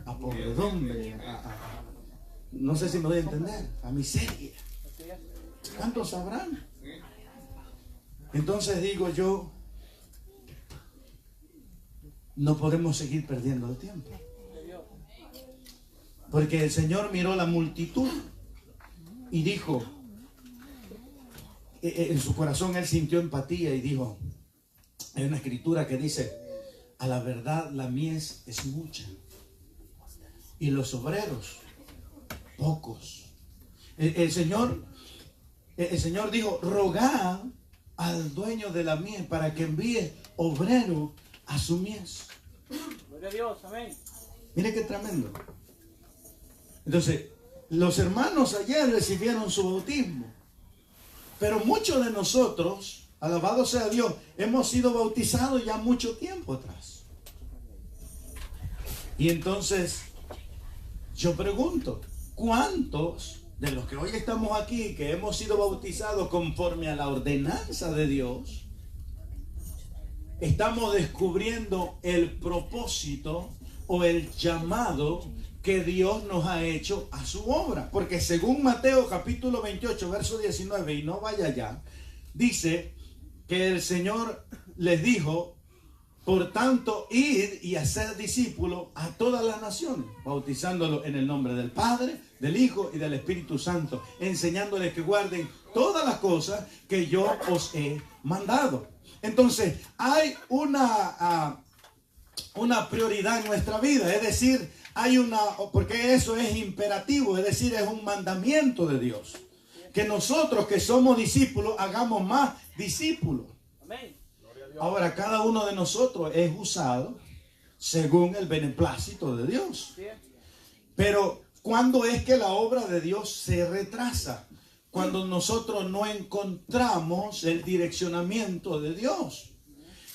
a podredumbre, no sé si me voy a entender, a miseria. ¿Cuántos sabrán? Entonces digo yo, no podemos seguir perdiendo el tiempo. Porque el Señor miró la multitud y dijo, en su corazón Él sintió empatía y dijo, hay una escritura que dice, a la verdad la mies es mucha y los obreros pocos. El Señor dijo, rogad al dueño de la mies para que envíe obrero a su mies. Gloria a Dios, amén. Mire qué tremendo. Entonces, los hermanos ayer recibieron su bautismo, pero muchos de nosotros, alabado sea Dios, hemos sido bautizados ya mucho tiempo atrás. Y entonces, yo pregunto, ¿cuántos de los que hoy estamos aquí, que hemos sido bautizados conforme a la ordenanza de Dios, estamos descubriendo el propósito o el llamado que Dios nos ha hecho a su obra? Porque según Mateo capítulo 28, verso 19, y no vaya allá, dice que el Señor les dijo, por tanto, id y hacer discípulos a todas las naciones, bautizándolos en el nombre del Padre, del Hijo y del Espíritu Santo, enseñándoles que guarden todas las cosas que yo os he mandado. Entonces, hay una prioridad en nuestra vida, es decir, porque eso es imperativo, es decir, es un mandamiento de Dios, que nosotros que somos discípulos hagamos más discípulos. Amén. Ahora, cada uno de nosotros es usado según el beneplácito de Dios. Pero ¿cuándo es que la obra de Dios se retrasa? Cuando nosotros no encontramos el direccionamiento de Dios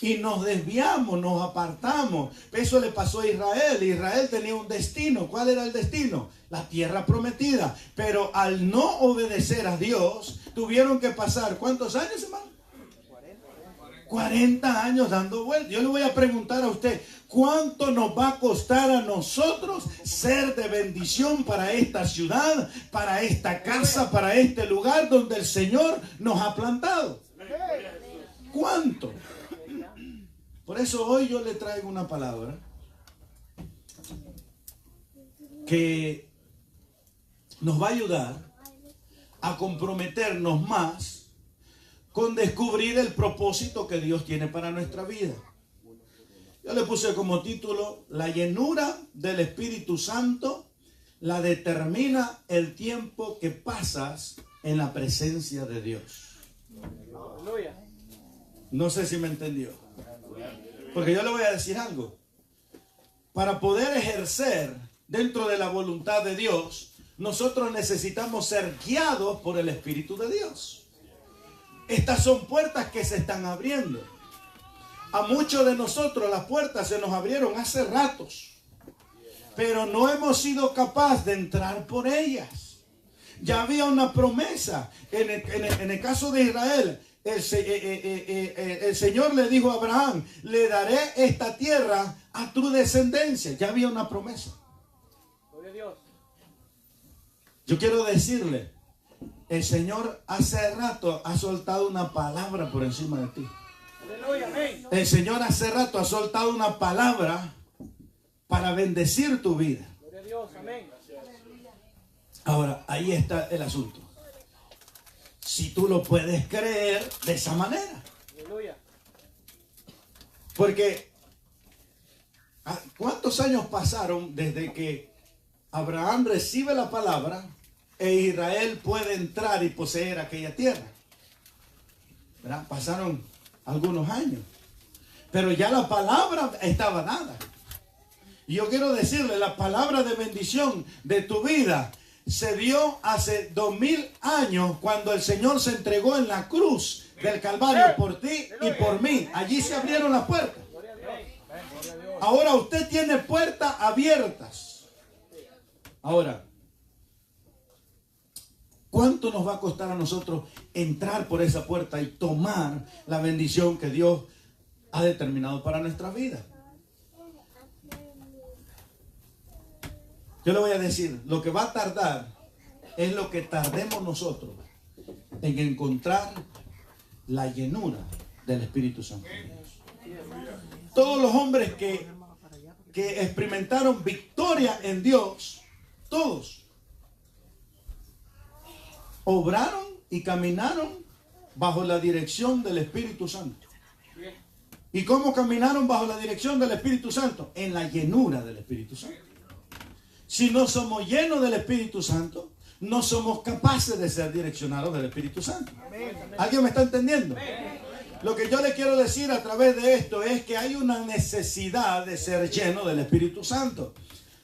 y nos desviamos, nos apartamos. Eso le pasó a Israel. Israel tenía un destino. ¿Cuál era el destino? La tierra prometida. Pero al no obedecer a Dios, tuvieron que pasar, ¿cuántos años, hermano? 40 años dando vueltas. Yo le voy a preguntar a usted, ¿cuánto nos va a costar a nosotros ser de bendición para esta ciudad, para esta casa, para este lugar donde el Señor nos ha plantado? ¿Cuánto? Por eso hoy yo le traigo una palabra que nos va a ayudar a comprometernos más con descubrir el propósito que Dios tiene para nuestra vida. Yo le puse como título, la llenura del Espíritu Santo la determina el tiempo que pasas en la presencia de Dios. No sé si me entendió. Porque yo le voy a decir algo. Para poder ejercer dentro de la voluntad de Dios, nosotros necesitamos ser guiados por el Espíritu de Dios. Estas son puertas que se están abriendo. A muchos de nosotros las puertas se nos abrieron hace ratos, pero no hemos sido capaces de entrar por ellas. Ya había una promesa. En el caso de Israel, el Señor le dijo a Abraham, le daré esta tierra a tu descendencia. Ya había una promesa. Gloria a Dios. Yo quiero decirle, el Señor hace rato ha soltado una palabra por encima de ti. Aleluya, amén. El Señor hace rato ha soltado una palabra para bendecir tu vida. Gloria a Dios, amén. Ahora, ahí está el asunto. Si tú lo puedes creer de esa manera. Aleluya. Porque, ¿cuántos años pasaron desde que Abraham recibe la palabra e Israel puede entrar y poseer aquella tierra? ¿Verdad? Pasaron algunos años, pero ya la palabra estaba dada. Y yo quiero decirle, la palabra de bendición de tu vida se dio hace 2000 años cuando el Señor se entregó en la cruz del Calvario por ti y por mí. Allí se abrieron las puertas. Ahora usted tiene puertas abiertas. Ahora, ¿cuánto nos va a costar a nosotros entrar por esa puerta y tomar la bendición que Dios ha determinado para nuestra vida? Yo le voy a decir, lo que va a tardar es lo que tardemos nosotros en encontrar la llenura del Espíritu Santo. Todos los hombres que experimentaron victoria en Dios, todos obraron y caminaron bajo la dirección del Espíritu Santo. ¿Y cómo caminaron bajo la dirección del Espíritu Santo? En la llenura del Espíritu Santo. Si no somos llenos del Espíritu Santo, no somos capaces de ser direccionados del Espíritu Santo. ¿Alguien me está entendiendo? Lo que yo le quiero decir a través de esto es que hay una necesidad de ser lleno del Espíritu Santo.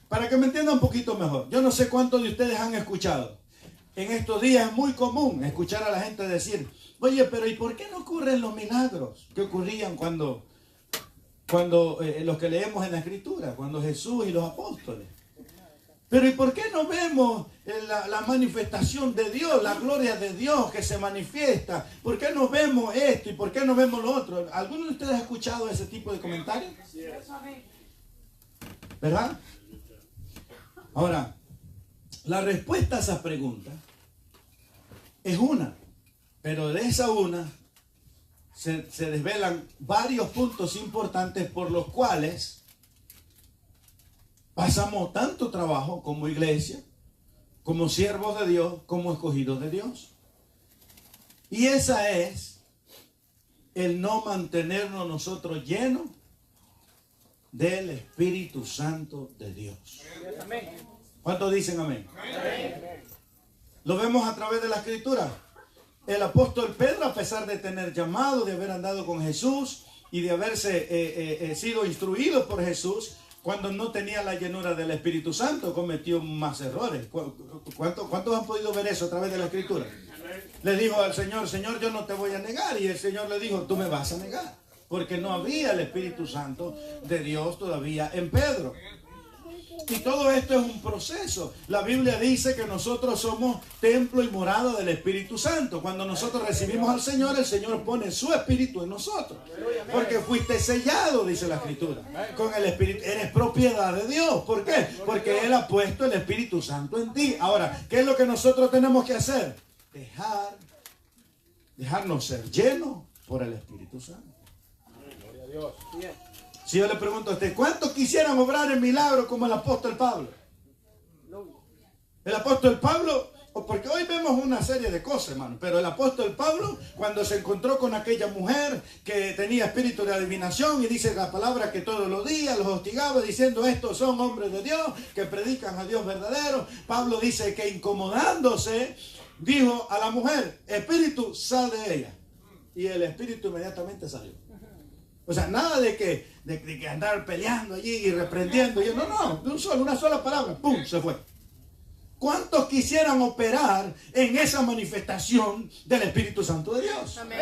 Para que me entienda un poquito mejor. Yo no sé cuántos de ustedes han escuchado. En estos días es muy común escuchar a la gente decir, oye, pero ¿y por qué no ocurren los milagros que ocurrían cuando los que leemos en la Escritura, cuando Jesús y los apóstoles? Pero ¿y por qué no vemos la manifestación de Dios, la gloria de Dios que se manifiesta? ¿Por qué no vemos esto y por qué no vemos lo otro? ¿Alguno de ustedes ha escuchado ese tipo de comentarios? ¿Verdad? Ahora, la respuesta a esa pregunta es una, pero de esa una se desvelan varios puntos importantes por los cuales pasamos tanto trabajo como iglesia, como siervos de Dios, como escogidos de Dios. Y esa es el no mantenernos nosotros llenos del Espíritu Santo de Dios. ¿Cuántos dicen amén? Lo vemos a través de la Escritura. El apóstol Pedro, a pesar de tener llamado, de haber andado con Jesús y de haberse sido instruido por Jesús, cuando no tenía la llenura del Espíritu Santo, cometió más errores. ¿Cuántos han podido ver eso a través de la Escritura? Le dijo al Señor, Señor, yo no te voy a negar. Y el Señor le dijo, tú me vas a negar. Porque no había el Espíritu Santo de Dios todavía en Pedro. Y todo esto es un proceso. La Biblia dice que nosotros somos templo y morada del Espíritu Santo. Cuando nosotros recibimos al Señor, el Señor pone su Espíritu en nosotros. Porque fuiste sellado, dice la Escritura, con el Espíritu. Eres propiedad de Dios. ¿Por qué? Porque Él ha puesto el Espíritu Santo en ti. Ahora, ¿qué es lo que nosotros tenemos que hacer? Dejarnos ser llenos por el Espíritu Santo. Gloria a Dios. Si yo le pregunto a usted, ¿cuántos quisieran obrar el milagro como el apóstol Pablo? El apóstol Pablo, porque hoy vemos una serie de cosas, hermano, pero el apóstol Pablo, cuando se encontró con aquella mujer que tenía espíritu de adivinación y dice la palabra que todos los días los hostigaba diciendo, estos son hombres de Dios que predican a Dios verdadero, Pablo dice que incomodándose, dijo a la mujer, espíritu, sal de ella. Y el espíritu inmediatamente salió. O sea, nada de que andar peleando allí y reprendiendo. No, de una sola palabra, ¡pum!, se fue. ¿Cuántos quisieran operar en esa manifestación del Espíritu Santo de Dios? Amén.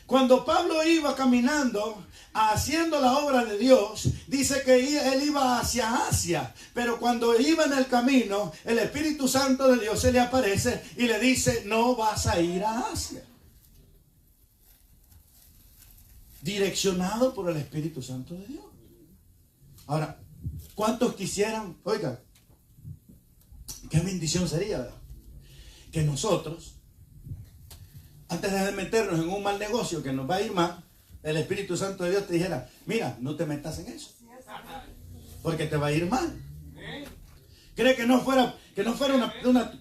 Cuando Pablo iba caminando, haciendo la obra de Dios, dice que él iba hacia Asia. Pero cuando iba en el camino, el Espíritu Santo de Dios se le aparece y le dice, no vas a ir a Asia. Direccionado por el Espíritu Santo de Dios. Ahora, ¿cuántos quisieran? Oiga, qué bendición sería, ¿verdad? Que nosotros, antes de meternos en un mal negocio que nos va a ir mal, el Espíritu Santo de Dios te dijera, mira, no te metas en eso, porque te va a ir mal. ¿Cree que no fuera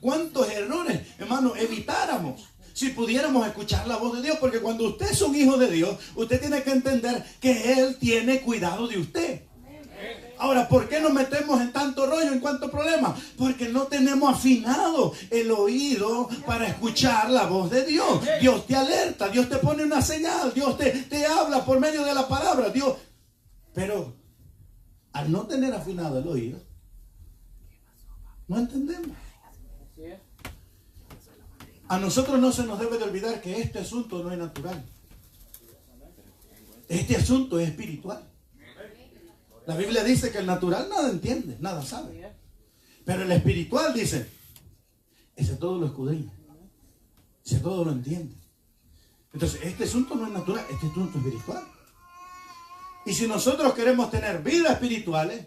cuántos errores, hermano, evitáramos? Si pudiéramos escuchar la voz de Dios, porque cuando usted es un hijo de Dios, usted tiene que entender que Él tiene cuidado de usted. Ahora, ¿por qué nos metemos en tanto rollo, en cuánto problema? Porque no tenemos afinado el oído para escuchar la voz de Dios. Dios te alerta, Dios te pone una señal, Dios te habla por medio de la palabra, Dios. Pero al no tener afinado el oído, no entendemos. A nosotros no se nos debe de olvidar que este asunto no es natural. Este asunto es espiritual. La Biblia dice que el natural nada entiende, nada sabe. Pero el espiritual dice, ese todo lo escudriña, ese todo lo entiende. Entonces, este asunto no es natural, este asunto es espiritual. Y si nosotros queremos tener vidas espirituales,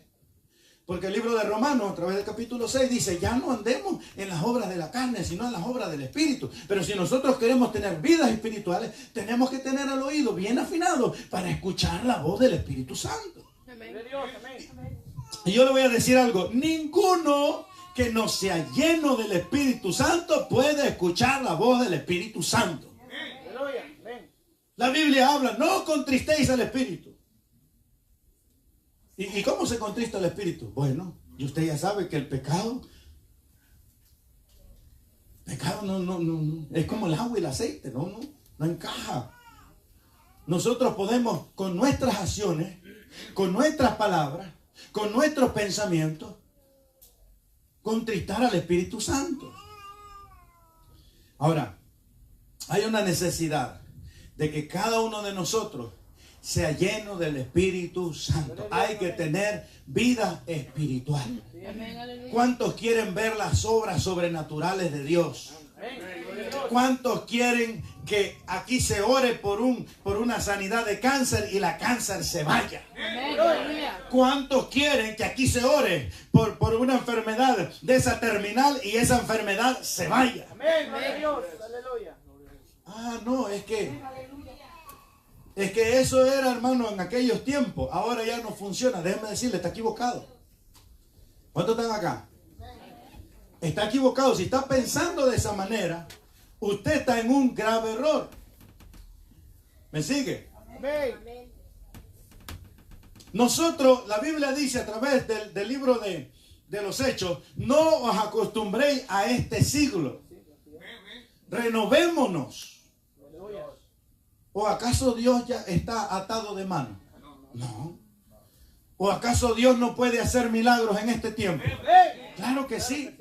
Porque el libro de Romanos, a través del capítulo 6, dice, ya no andemos en las obras de la carne, sino en las obras del Espíritu. Pero si nosotros queremos tener vidas espirituales, tenemos que tener el oído bien afinado para escuchar la voz del Espíritu Santo. Gloria a Dios. Amén. Y yo le voy a decir algo, ninguno que no sea lleno del Espíritu Santo puede escuchar la voz del Espíritu Santo. Aleluya. Amén. La Biblia habla, no contristéis al Espíritu. ¿Y cómo se contrista el Espíritu? Bueno, y usted ya sabe que el pecado no, es como el agua y el aceite, no encaja. Nosotros podemos con nuestras acciones, con nuestras palabras, con nuestros pensamientos, contristar al Espíritu Santo. Ahora, hay una necesidad de que cada uno de nosotros sea lleno del Espíritu Santo. Hay que tener vida espiritual. ¿Cuántos quieren ver las obras sobrenaturales de Dios? ¿Cuántos quieren que aquí se ore por una sanidad de cáncer y la cáncer se vaya? ¿Cuántos quieren que aquí se ore por una enfermedad de esa terminal y esa enfermedad se vaya? Amén. Gloria a Dios. Aleluya. Ah, no, es que eso era, hermano, en aquellos tiempos. Ahora ya no funciona. Déjeme decirle, está equivocado. ¿Cuántos están acá? Está equivocado. Si está pensando de esa manera, usted está en un grave error. ¿Me sigue? Amén. Nosotros, la Biblia dice a través del libro de los Hechos, no os acostumbréis a este siglo. Renovémonos. Aleluya. ¿O acaso Dios ya está atado de mano? No. ¿O acaso Dios no puede hacer milagros en este tiempo? Claro que sí.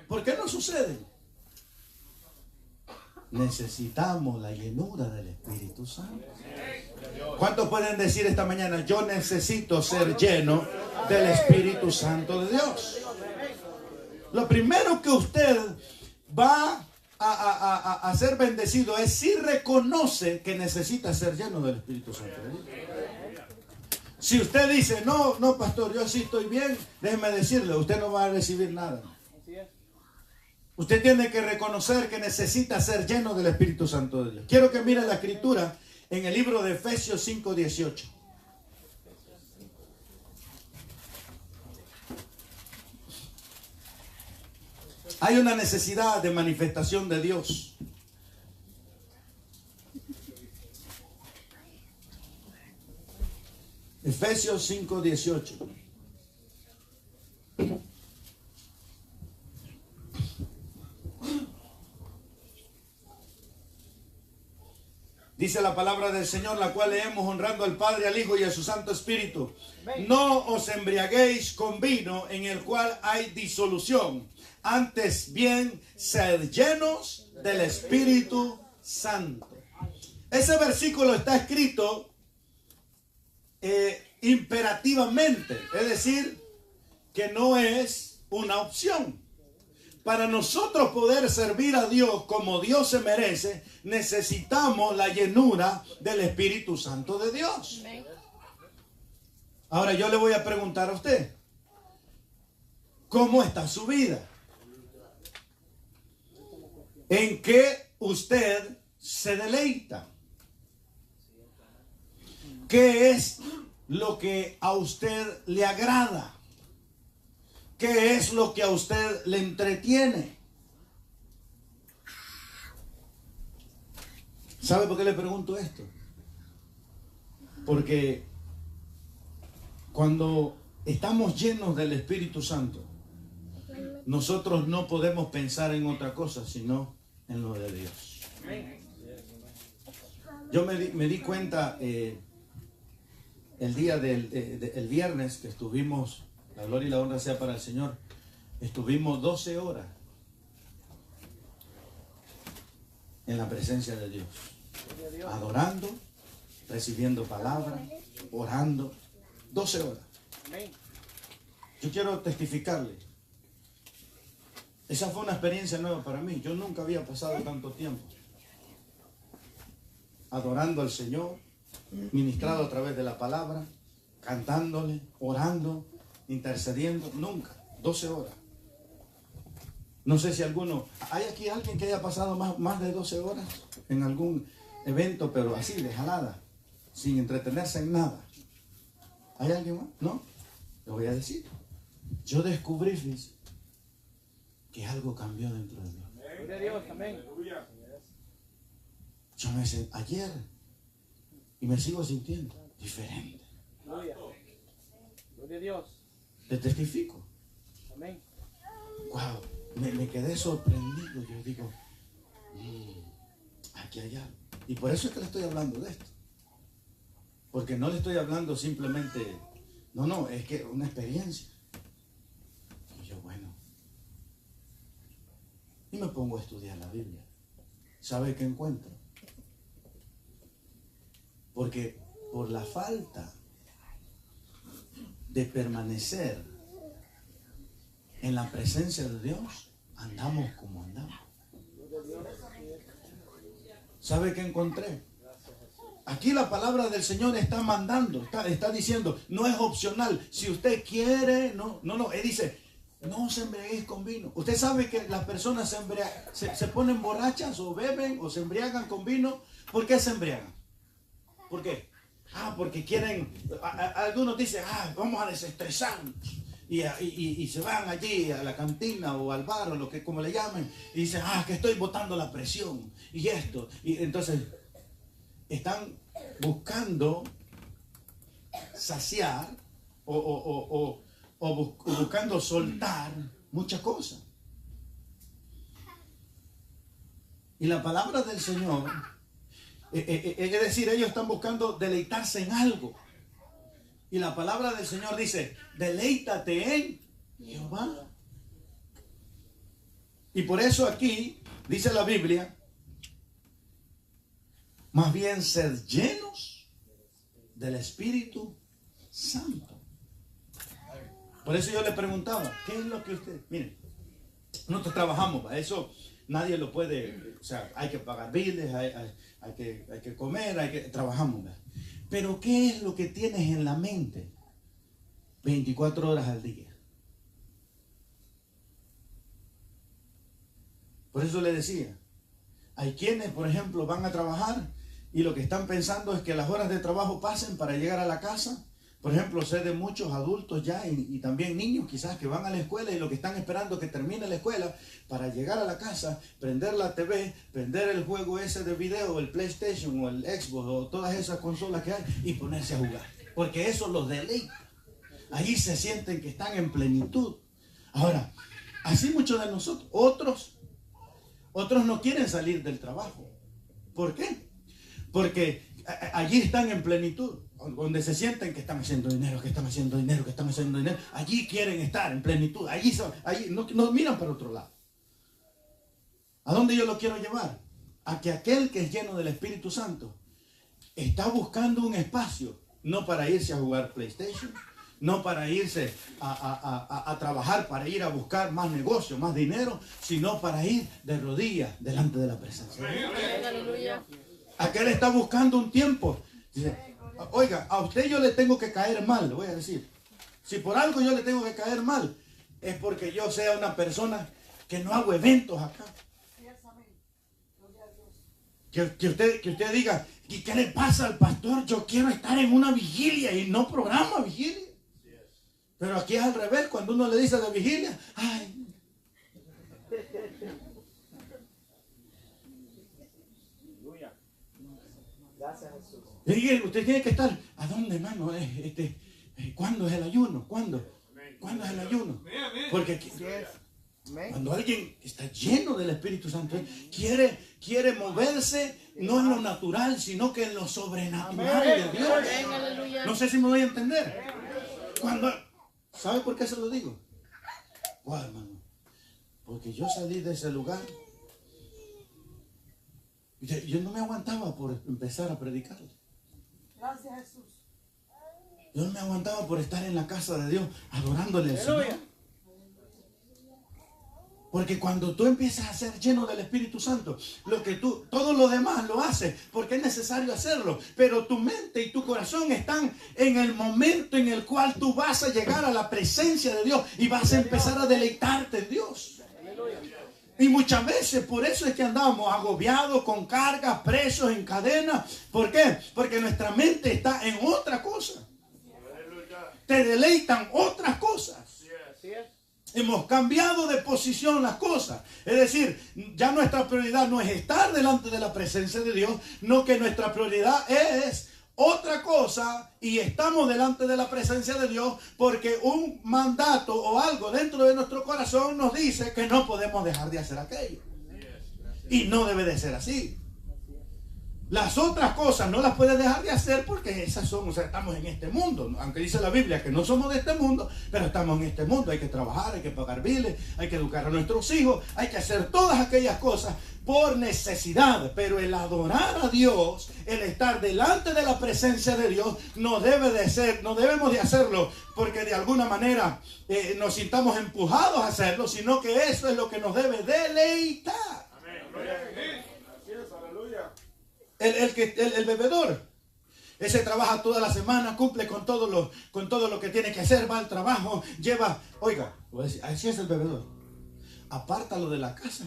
¿Por qué no sucede? Necesitamos la llenura del Espíritu Santo. ¿Cuántos pueden decir esta mañana, yo necesito ser lleno del Espíritu Santo de Dios? Lo primero que usted va a ser bendecido es si reconoce que necesita ser lleno del Espíritu Santo de Dios. Si usted dice, no, pastor, yo sí estoy bien, déjeme decirle, usted no va a recibir nada. Así es. Usted tiene que reconocer que necesita ser lleno del Espíritu Santo de Dios. Quiero que mire la escritura en el libro de Efesios 5:18. Hay una necesidad de manifestación de Dios. Efesios 5:18. Dice la palabra del Señor, la cual leemos honrando al Padre, al Hijo y a su Santo Espíritu. No os embriaguéis con vino en el cual hay disolución. Antes bien, sed llenos del Espíritu Santo. Ese versículo está escrito imperativamente, es decir, que no es una opción. Para nosotros poder servir a Dios como Dios se merece, necesitamos la llenura del Espíritu Santo de Dios. Ahora yo le voy a preguntar a usted, ¿cómo está su vida? ¿En qué usted se deleita? ¿Qué es lo que a usted le agrada? ¿Qué es lo que a usted le entretiene? ¿Sabe por qué le pregunto esto? Porque cuando estamos llenos del Espíritu Santo, nosotros no podemos pensar en otra cosa sino en lo de Dios. Yo me di cuenta el día el viernes que estuvimos, la gloria y la honra sea para el Señor, estuvimos 12 horas en la presencia de Dios, adorando, recibiendo palabra, orando, 12 horas. Yo quiero testificarle, esa fue una experiencia nueva para mí. Yo nunca había pasado tanto tiempo adorando al Señor, ministrado a través de la palabra, cantándole, orando, intercediendo, nunca. 12 horas. No sé si alguno, ¿hay aquí alguien que haya pasado más de 12 horas en algún evento, pero así, de jalada, sin entretenerse en nada? ¿Hay alguien más? ¿No? Lo voy a decir. Yo descubrí, fíjense, que algo cambió dentro de mí. Gloria a Dios, amén. Yo me senté ayer y me sigo sintiendo diferente. Gloria. Gloria a Dios. Te testifico. Amén. Wow, me quedé sorprendido. Yo digo, aquí hay algo. Y por eso es que le estoy hablando de esto. Porque no le estoy hablando simplemente, no, es que una experiencia. Y yo, bueno, y me pongo a estudiar la Biblia. ¿Sabe qué encuentro? Porque por la falta de permanecer en la presencia de Dios, andamos como andamos. ¿Sabe qué encontré? Aquí la palabra del Señor está mandando, está diciendo, no es opcional. Si usted quiere, no. Él dice, no os embriaguéis con vino. Usted sabe que las personas se ponen borrachas o beben o se embriagan con vino. ¿Por qué se embriagan? ¿Por qué? Porque quieren, algunos dicen, vamos a desestresarnos. Y se van allí a la cantina o al bar o lo que como le llamen. Y dicen, que estoy botando la presión. Y esto. Y entonces están buscando saciar o buscando soltar muchas cosas. Y la palabra del Señor, es decir, ellos están buscando deleitarse en algo. Y la palabra del Señor dice, deleítate en Jehová. Y por eso aquí dice la Biblia, más bien ser llenos del Espíritu Santo. Por eso yo le preguntaba, ¿qué es lo que usted? Miren, nosotros trabajamos, para eso nadie lo puede, o sea, hay que pagar biles, hay que comer, trabajamos. ¿Verdad? Pero ¿qué es lo que tienes en la mente 24 horas al día? Por eso le decía, hay quienes, por ejemplo, van a trabajar y lo que están pensando es que las horas de trabajo pasen para llegar a la casa. Por ejemplo, sé de muchos adultos ya y también niños quizás que van a la escuela y lo que están esperando es que termine la escuela para llegar a la casa, prender la TV, prender el juego ese de video, el PlayStation o el Xbox o todas esas consolas que hay y ponerse a jugar. Porque eso los deleita. Ahí se sienten que están en plenitud. Ahora, así muchos de nosotros, otros no quieren salir del trabajo. ¿Por qué? Porque allí están en plenitud, donde se sienten que están haciendo dinero, que están haciendo dinero, que están haciendo dinero. Allí quieren estar en plenitud. Allí no miran para otro lado. ¿A dónde yo lo quiero llevar? A que aquel que es lleno del Espíritu Santo está buscando un espacio, no para irse a jugar PlayStation, no para irse a trabajar, para ir a buscar más negocio, más dinero, sino para ir de rodillas delante de la presencia. Aleluya. Aquel está buscando un tiempo. Dice, oiga, a usted yo le tengo que caer mal, le voy a decir. Si por algo yo le tengo que caer mal, es porque yo sea una persona que no hago eventos acá. Que usted diga, ¿y qué le pasa al pastor? Yo quiero estar en una vigilia y no programa vigilia. Pero aquí es al revés, cuando uno le dice de vigilia, ay. Gracias, Jesús. Y usted tiene que estar, ¿a dónde, hermano? ¿Cuándo es el ayuno? ¿Cuándo es el ayuno? Porque cuando alguien está lleno del Espíritu Santo, quiere moverse no en lo natural, sino que en lo sobrenatural de Dios. No sé si me voy a entender. ¿Sabe por qué se lo digo? Hermano, porque yo salí de ese lugar. Yo no me aguantaba por empezar a predicar. Gracias, Jesús. Yo no me aguantaba por estar en la casa de Dios adorándole al Señor. Porque cuando tú empiezas a ser lleno del Espíritu Santo, todo lo demás lo haces porque es necesario hacerlo. Pero tu mente y tu corazón están en el momento en el cual tú vas a llegar a la presencia de Dios y vas a empezar a deleitarte en Dios. Y muchas veces por eso es que andamos agobiados, con cargas, presos, en cadenas. ¿Por qué? Porque nuestra mente está en otra cosa. Te deleitan otras cosas. Así es. Hemos cambiado de posición las cosas. Es decir, ya nuestra prioridad no es estar delante de la presencia de Dios, no, que nuestra prioridad es otra cosa y estamos delante de la presencia de Dios porque un mandato o algo dentro de nuestro corazón nos dice que no podemos dejar de hacer aquello. Y no debe de ser así. Las otras cosas no las puedes dejar de hacer porque esas son, o sea, estamos en este mundo. Aunque dice la Biblia que no somos de este mundo, pero estamos en este mundo. Hay que trabajar, hay que pagar biles, hay que educar a nuestros hijos, hay que hacer todas aquellas cosas por necesidad. Pero el adorar a Dios, el estar delante de la presencia de Dios, no debe de ser, no debemos de hacerlo porque de alguna manera nos sintamos empujados a hacerlo, sino que eso es lo que nos debe deleitar. El bebedor, ese trabaja toda la semana, cumple con todo lo que tiene que hacer, va al trabajo, lleva, oiga, voy a decir, así es el bebedor, apártalo de la casa.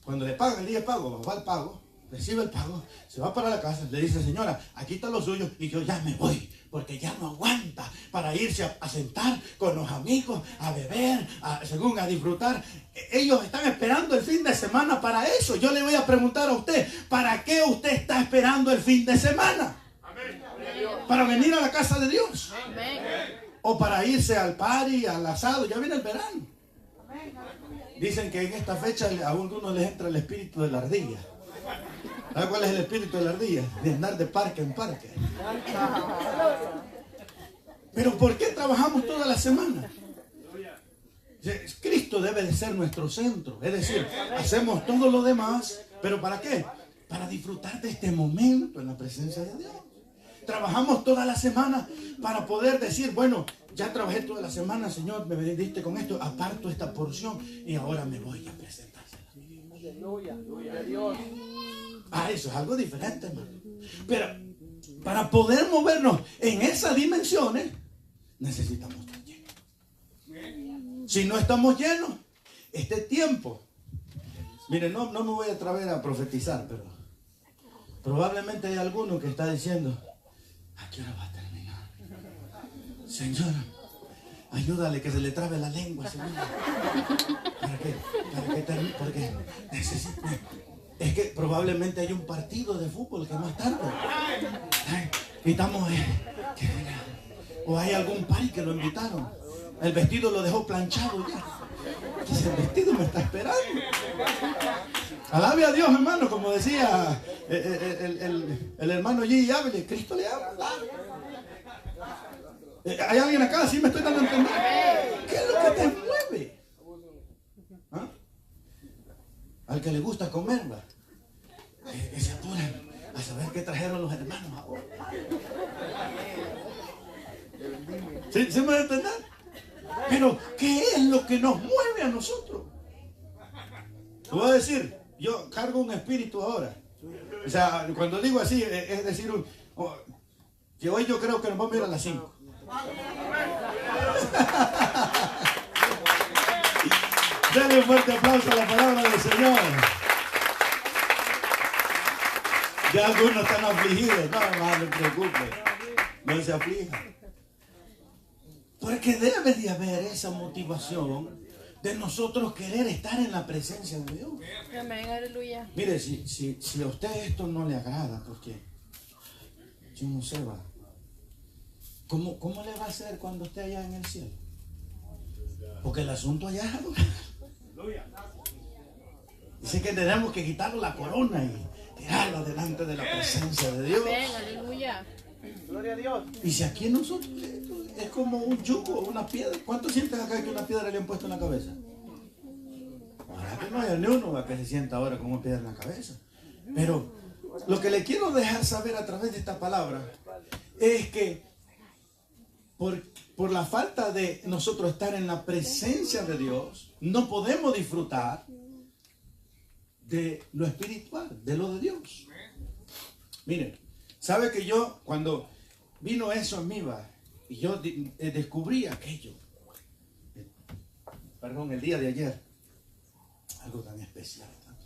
Cuando le paga el día de pago, va al pago, recibe el pago, se va para la casa, le dice, señora, aquí está lo suyo y yo ya me voy, porque ya no aguanta para irse a sentar con los amigos, a beber, a disfrutar. Ellos están esperando el fin de semana para eso. Yo le voy a preguntar a usted, ¿para qué usted está esperando el fin de semana? Amén. ¿Para venir a la casa de Dios? Amén. ¿O para irse al party, al asado? Ya viene el verano. Dicen que en esta fecha a algunos les entra el espíritu de la ardilla. ¿Sabe cuál es el espíritu de la ardilla? De andar de parque en parque. Pero ¿por qué trabajamos toda la semana? Cristo debe de ser nuestro centro. Es decir, hacemos todo lo demás, ¿pero para qué? Para disfrutar de este momento en la presencia de Dios. Trabajamos toda la semana para poder decir, bueno, ya trabajé toda la semana, Señor, me benediciste con esto, aparto esta porción y ahora me voy a presentársela. Aleluya, gloria a Dios. Eso es algo diferente, hermano. Pero para poder movernos en esas dimensiones, necesitamos estar llenos. Si no estamos llenos, este tiempo, miren, no me voy a atrever a profetizar, pero probablemente hay alguno que está diciendo, ¿a qué hora va a terminar? Señor, ayúdale que se le trabe la lengua, Señor. ¿Para qué termine? Porque necesito. Es que probablemente hay un partido de fútbol que más tarde. Y estamos. O hay algún party que lo invitaron. El vestido lo dejó planchado ya. Entonces el vestido me está esperando. Alabe a Dios, hermano, como decía el hermano G. Ávila, Cristo le habla. ¿Hay alguien acá? ¿Sí me estoy dando a entender? ¿Qué es lo que te mueve? ¿Ah? Al que le gusta comer, ¿va? Que se apuran a saber qué trajeron los hermanos ahora. ¿Sí me va a entender? Pero, ¿qué es lo que nos mueve a nosotros? Te voy a decir, yo cargo un espíritu ahora. O sea, cuando digo así, es decir, que hoy yo creo que nos vamos a ir a las 5. Dale un fuerte aplauso a la palabra del Señor. Ya algunos están afligidos. No se preocupe. No se aflija. Porque debe de haber esa motivación de nosotros querer estar en la presencia de Dios. Amén, aleluya. Mire, si a usted esto no le agrada, porque yo no sé, va. ¿Cómo le va a hacer cuando esté allá en el cielo? Porque el asunto allá es adorar. Dice que tenemos que quitarle la corona y tirarla delante de la presencia de Dios. Amén, aleluya. Gloria a Dios. Y si aquí nosotros es como un yugo, una piedra. ¿Cuántos sienten acá que una piedra le han puesto en la cabeza? Ahora que no hay ni uno que se sienta ahora con una piedra en la cabeza. Pero lo que le quiero dejar saber a través de esta palabra es que por la falta de nosotros estar en la presencia de Dios, no podemos disfrutar de lo espiritual, de lo de Dios. Miren, sabe que yo, cuando vino eso en mí, y yo descubrí aquello, el día de ayer, algo tan especial, ¿no?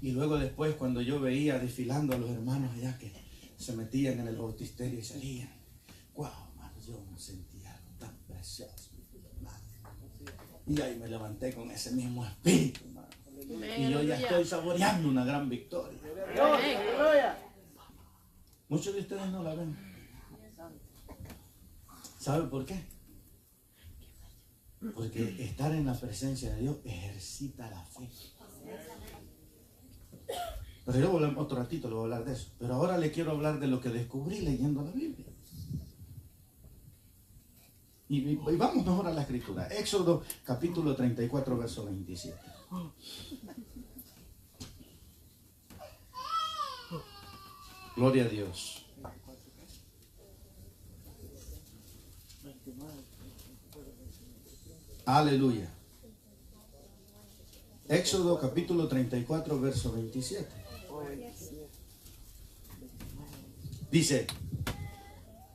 Y luego después, cuando yo veía desfilando a los hermanos allá que se metían en el bautisterio y salían, wow, hermano, yo me sentía algo tan precioso, hermano. Y ahí me levanté con ese mismo espíritu, hermano. Y yo ya estoy saboreando una gran victoria. Muchos de ustedes no la ven. ¿Sabe por qué? Porque estar en la presencia de Dios ejercita la fe. Pero yo otro ratito le voy a hablar de eso. Pero ahora le quiero hablar de lo que descubrí leyendo la Biblia. Y vamos mejor a la escritura. Éxodo capítulo 34, verso 27. Gloria a Dios. Aleluya. Éxodo capítulo 34, verso 27. Dice: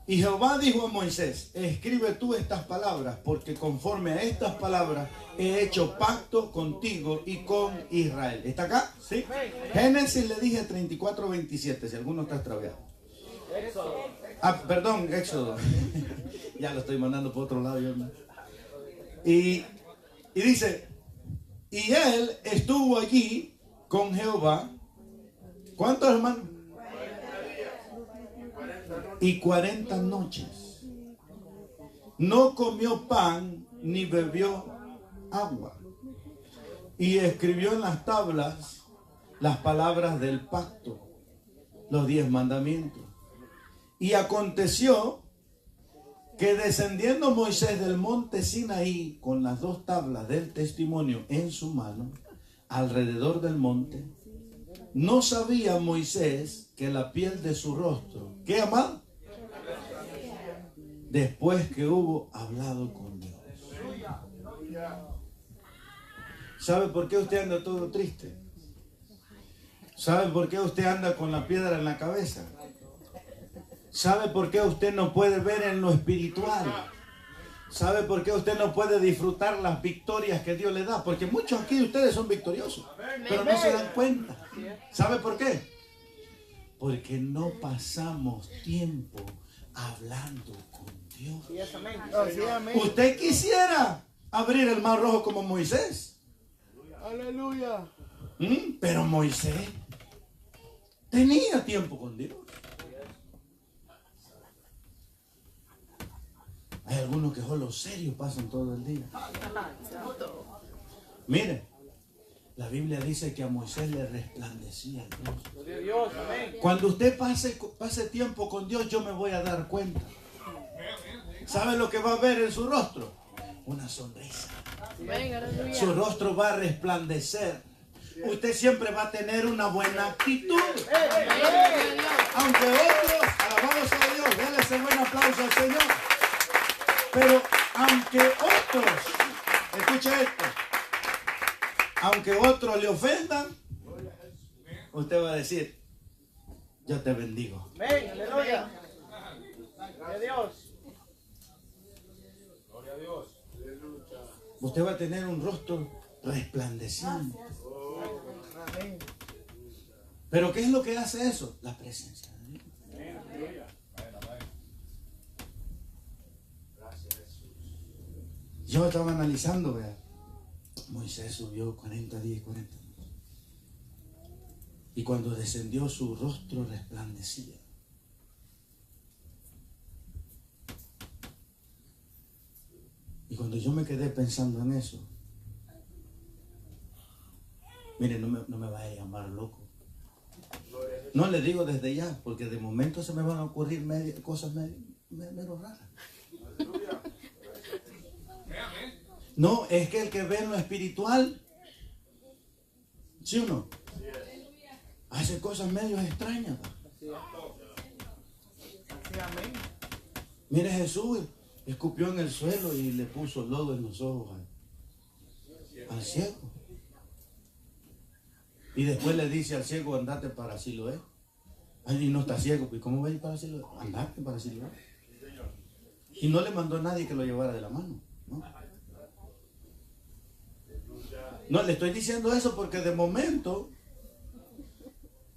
y Jehová dijo a Moisés: escribe tú estas palabras, porque conforme a estas palabras he hecho pacto contigo y con Israel. ¿Está acá? Sí. Génesis le dije 34, 27, si alguno está extraviado. Perdón, Éxodo. Ya lo estoy mandando por otro lado yo, ¿no? Y dice: y él estuvo allí con Jehová. ¿Cuántos, hermanos? Y 40 noches. No comió pan ni bebió agua. Y escribió en las tablas las palabras del pacto, los 10 mandamientos. Y aconteció que descendiendo Moisés del monte Sinaí con las 2 tablas del testimonio en su mano, alrededor del monte, no sabía Moisés que la piel de su rostro, ¿qué, amado? Después que hubo hablado con Dios. ¿Sabe por qué usted anda todo triste? ¿Sabe por qué usted anda con la piedra en la cabeza? ¿Sabe por qué usted no puede ver en lo espiritual? ¿Sabe por qué usted no puede disfrutar las victorias que Dios le da? Porque muchos aquí de ustedes son victoriosos, pero no se dan cuenta. ¿Sabe por qué? Porque no pasamos tiempo hablando con Dios. Usted quisiera abrir el mar rojo como Moisés. Aleluya. Pero Moisés tenía tiempo con Dios. Hay algunos que solo serios pasan todo el día. Mire, la Biblia dice que a Moisés le resplandecía el rostro. Cuando usted pase tiempo con Dios, yo me voy a dar cuenta. ¿Sabe lo que va a ver en su rostro? Una sonrisa. Su rostro va a resplandecer. Usted siempre va a tener una buena actitud. Aunque otros, alabamos a Dios, denle ese buen aplauso al Señor. Pero aunque otros, escuche esto, aunque otros le ofendan, usted va a decir: yo te bendigo. Amén, aleluya. Gloria a Dios. Gloria a Dios. Usted va a tener un rostro resplandeciente. Pero ¿qué es lo que hace eso? La presencia de Dios. Yo estaba analizando, vea. Moisés subió 40 días y 40 noches. Y cuando descendió, su rostro resplandecía. Y cuando yo me quedé pensando en eso, mire, no me vaya a llamar loco. No le digo desde ya, porque de momento se me van a ocurrir cosas medio raras. No, es que el que ve en lo espiritual, ¿sí o no? Hace cosas medio extrañas. Mire, Jesús escupió en el suelo y le puso lodo en los ojos al ciego. Y después le dice al ciego, andate para Siloé. Ay, y no está ciego, ¿y cómo va a ir para Siloé? Andate para Siloé. Y no le mandó a nadie que lo llevara de la mano, ¿no? No, le estoy diciendo eso porque de momento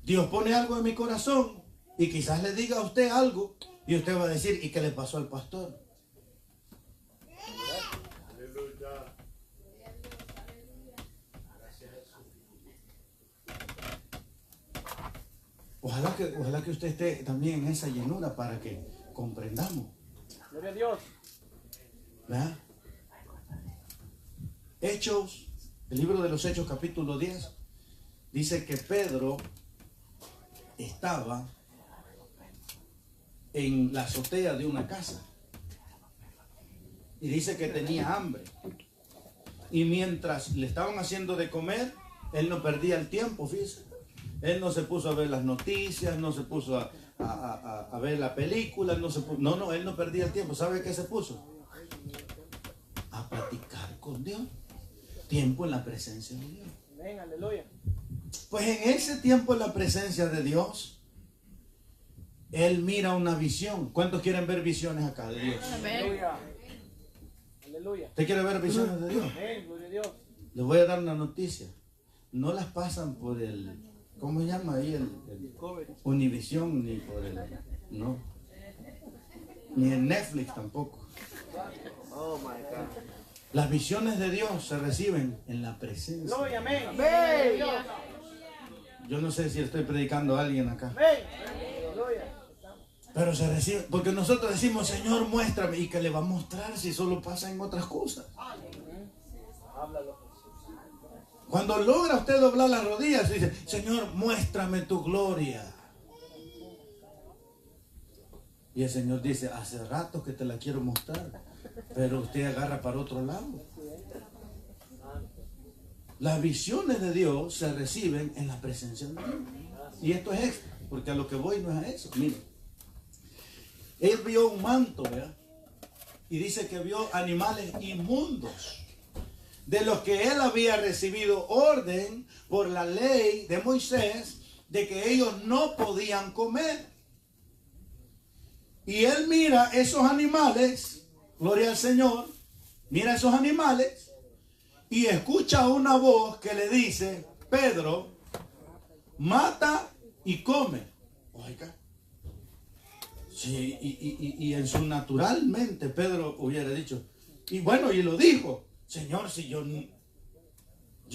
Dios pone algo en mi corazón y quizás le diga a usted algo y usted va a decir, ¿y qué le pasó al pastor? Ojalá que usted esté también en esa llenura para que comprendamos. Gloria a Dios. ¿Verdad? Hechos, el libro de los Hechos capítulo 10, dice que Pedro estaba en la azotea de una casa y dice que tenía hambre. Y mientras le estaban haciendo de comer, él no perdía el tiempo, fíjese. Él no se puso a ver las noticias, no se puso a ver la película, él no perdía el tiempo. ¿Sabe qué se puso? A platicar con Dios. Tiempo en la presencia de Dios. Amén, aleluya. Pues en ese tiempo en la presencia de Dios, él mira una visión. ¿Cuántos quieren ver visiones acá de Dios? Amén. Aleluya. Aleluya. ¿Usted quiere ver visiones de Dios? Amén, gloria a Dios. Les voy a dar una noticia. No las pasan por el, ¿cómo se llama ahí? El Univisión, ni por el, no. Ni en Netflix tampoco. Oh my God. Las visiones de Dios se reciben en la presencia. Gloria, amén. Amén. Yo no sé si estoy predicando a alguien acá. Amén. Gloria. Pero se recibe, porque nosotros decimos, Señor, muéstrame. ¿Y qué le va a mostrar si solo pasa en otras cosas? Háblalo. Cuando logra usted doblar las rodillas, dice, Señor, muéstrame tu gloria. Y el Señor dice, hace rato que te la quiero mostrar, pero usted agarra para otro lado. Las visiones de Dios se reciben en la presencia de Dios. Y esto es extra, porque a lo que voy no es a eso. Mire, él vio un manto, ¿verdad? Y dice que vio animales inmundos, de los que él había recibido orden por la ley de Moisés, de que ellos no podían comer. Y él mira esos animales, gloria al Señor, mira esos animales y escucha una voz que le dice, Pedro, mata y come. Oiga. Sí, y en su naturalmente Pedro hubiera dicho, y bueno, y lo dijo, Señor, si yo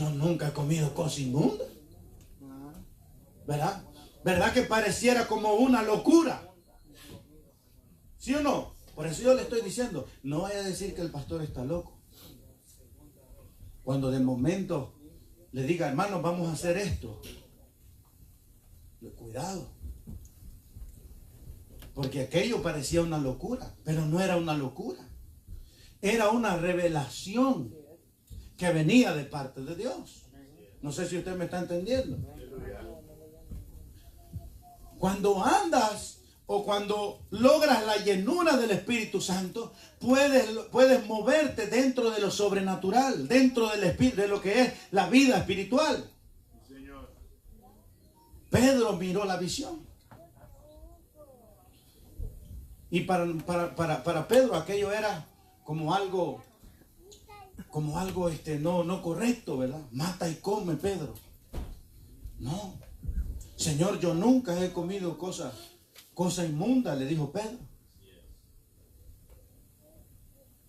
nunca he comido cosa inmunda. ¿Verdad? ¿Verdad que pareciera como una locura? ¿Sí o no? Por eso yo le estoy diciendo, no vaya a decir que el pastor está loco. Cuando de momento le diga, hermano, vamos a hacer esto. Cuidado. Porque aquello parecía una locura, pero no era una locura. Era una revelación que venía de parte de Dios. No sé si usted me está entendiendo. Cuando andas o cuando logras la llenura del Espíritu Santo, puedes moverte dentro de lo sobrenatural, dentro del espíritu, de lo que es la vida espiritual. Pedro miró la visión. Y para Pedro aquello era como algo no correcto, ¿verdad? Mata y come, Pedro. No. Señor, yo nunca he comido cosa inmunda, le dijo Pedro.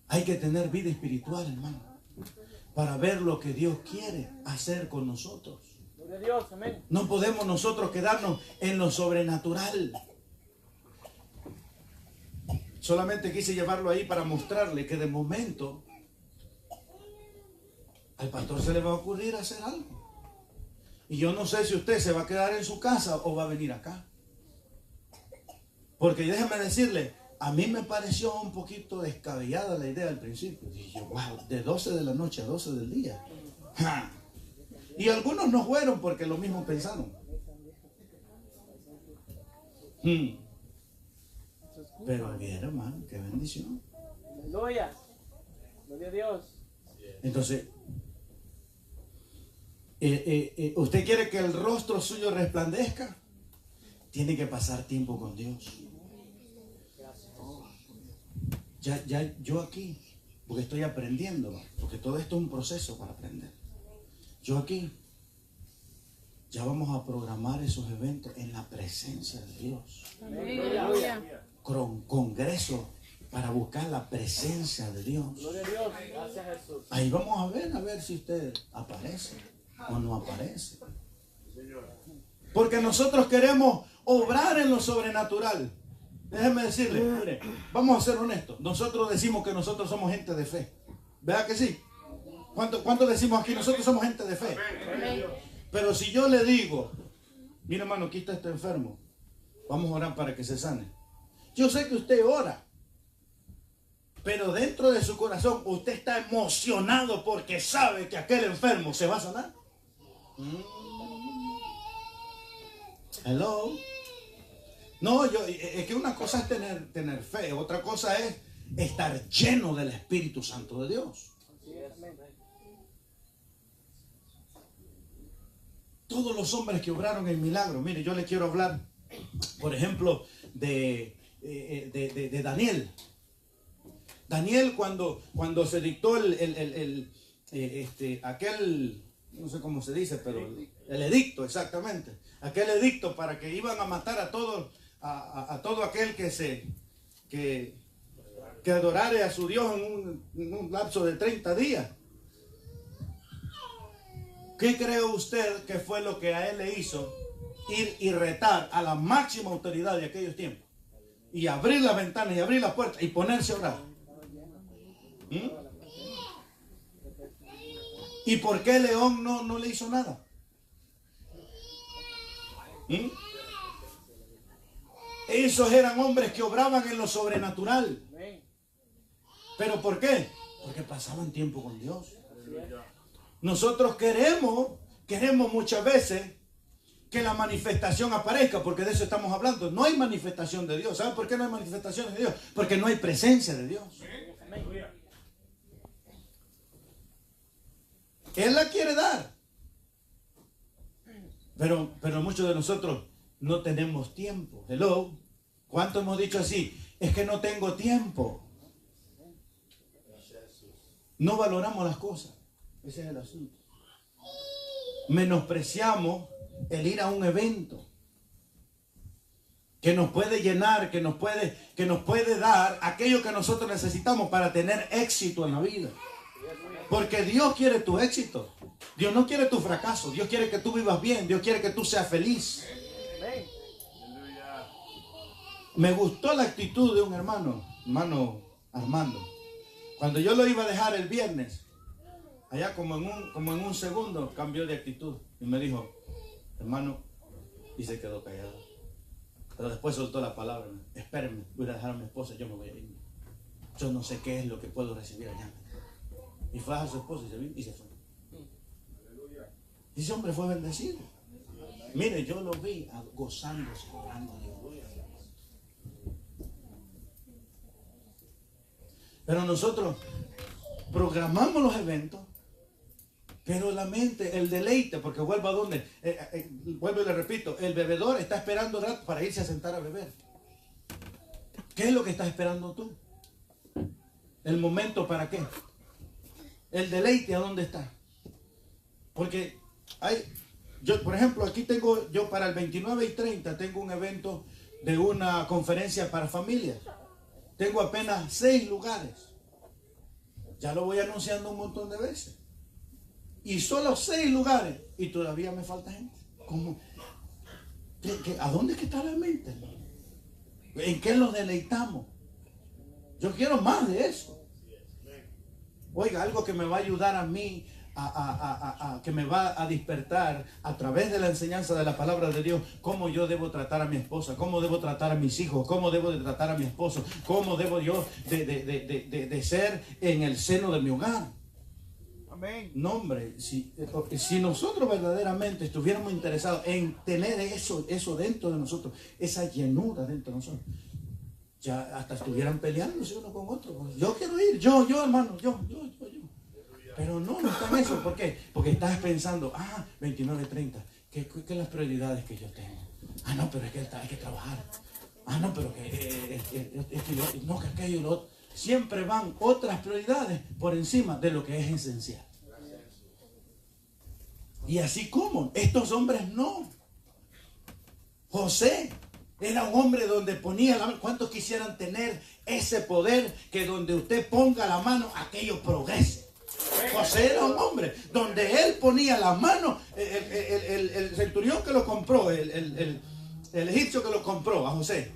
Hay que tener vida espiritual, hermano, para ver lo que Dios quiere hacer con nosotros. Gloria a Dios, amén. No podemos nosotros quedarnos en lo sobrenatural. Solamente quise llevarlo ahí para mostrarle que de momento al pastor se le va a ocurrir hacer algo. Y yo no sé si usted se va a quedar en su casa o va a venir acá. Porque déjeme decirle, a mí me pareció un poquito descabellada la idea al principio. Dije, wow, de 12 de la noche a 12 del día. ¡Ja! Y algunos no fueron porque lo mismo pensaron. Pero bien, hermano, qué bendición. Aleluya. Gloria a Dios. Entonces, ¿usted quiere que el rostro suyo resplandezca? Tiene que pasar tiempo con Dios. Ya yo aquí, porque estoy aprendiendo, porque todo esto es un proceso para aprender. Yo aquí, ya vamos a programar esos eventos en la presencia de Dios. Amén, aleluya. Congreso para buscar la presencia de Dios. Gloria a Dios. Gracias Jesús. Ahí vamos a ver si usted aparece o no aparece. Porque nosotros queremos obrar en lo sobrenatural. Déjeme decirle, mire, vamos a ser honestos. Nosotros decimos que nosotros somos gente de fe. ¿Verdad que sí? ¿Cuánto decimos aquí? Nosotros somos gente de fe. Amén. Pero si yo le digo, mira hermano, aquí está este enfermo, vamos a orar para que se sane. Yo sé que usted ora, pero dentro de su corazón usted está emocionado porque sabe que aquel enfermo se va a sanar. Hello. No, es que una cosa es tener fe, otra cosa es estar lleno del Espíritu Santo de Dios. Todos los hombres que obraron el milagro, mire, yo le quiero hablar, por ejemplo, de Daniel. Daniel cuando se dictó aquel, no sé cómo se dice, pero el edicto, exactamente, aquel edicto para que iban a matar a todo aquel que adorare a su Dios en un lapso de 30 días. ¿Qué cree usted que fue lo que a él le hizo ir y retar a la máxima autoridad de aquellos tiempos? Y abrir las ventanas y abrir las puertas y ponerse a orar. ¿Y por qué León no le hizo nada? Esos eran hombres que obraban en lo sobrenatural. ¿Pero por qué? Porque pasaban tiempo con Dios. Nosotros queremos muchas veces que la manifestación aparezca, porque de eso estamos hablando. No hay manifestación de Dios. ¿Saben por qué no hay manifestación de Dios? Porque no hay presencia de Dios. Él la quiere dar. Pero muchos de nosotros no tenemos tiempo. Hello. ¿Cuánto hemos dicho así? Es que no tengo tiempo. No valoramos las cosas. Ese es el asunto. Menospreciamos el ir a un evento que nos puede llenar, que nos puede dar aquello que nosotros necesitamos para tener éxito en la vida. Porque Dios quiere tu éxito. Dios no quiere tu fracaso. Dios quiere que tú vivas bien. Dios quiere que tú seas feliz. Me gustó la actitud de un hermano Armando. Cuando yo lo iba a dejar el viernes, allá como en un segundo cambió de actitud y me dijo, hermano, y se quedó callado. Pero después soltó la palabra, espérenme, voy a dejar a mi esposa, yo me voy a ir. Yo no sé qué es lo que puedo recibir allá. Y fue a su esposa y se vino y se fue. Y ese hombre fue bendecido. Mire, yo lo vi gozándose, orando a Dios. Pero nosotros programamos los eventos, pero la mente, el deleite, porque vuelvo a donde, vuelvo y le repito, el bebedor está esperando rato para irse a sentar a beber. ¿Qué es lo que estás esperando tú? ¿El momento para qué? ¿El deleite a dónde está? Porque yo, por ejemplo, aquí tengo, yo para el 29 y 30 tengo un evento de una conferencia para familias. Tengo apenas 6 lugares. Ya lo voy anunciando un montón de veces. Y solo 6 lugares. Y todavía me falta gente. ¿Cómo? ¿A dónde es que está la mente? ¿En qué nos deleitamos? Yo quiero más de eso. Oiga, algo que me va a ayudar a mí, que me va a despertar a través de la enseñanza de la palabra de Dios, cómo yo debo tratar a mi esposa, cómo debo tratar a mis hijos, cómo debo de tratar a mi esposo, cómo debo yo de ser en el seno de mi hogar. Amén. No, hombre, si nosotros verdaderamente estuviéramos interesados en tener eso dentro de nosotros, esa llenura dentro de nosotros, ya hasta estuvieran peleándose uno con otro. Yo quiero ir, yo, hermano, yo. Pero no está en eso. ¿Por qué? Porque estás pensando, 29:30, ¿qué las prioridades que yo tengo? No, pero es que hay que trabajar. No, pero que no, que aquello y lo otro. Siempre van otras prioridades por encima de lo que es esencial. Y así como estos hombres no. José era un hombre donde ponía la mano. ¿Cuántos quisieran tener ese poder que donde usted ponga la mano, aquello progrese? José era un hombre donde él ponía la mano. El centurión que lo compró, el egipcio que lo compró a José,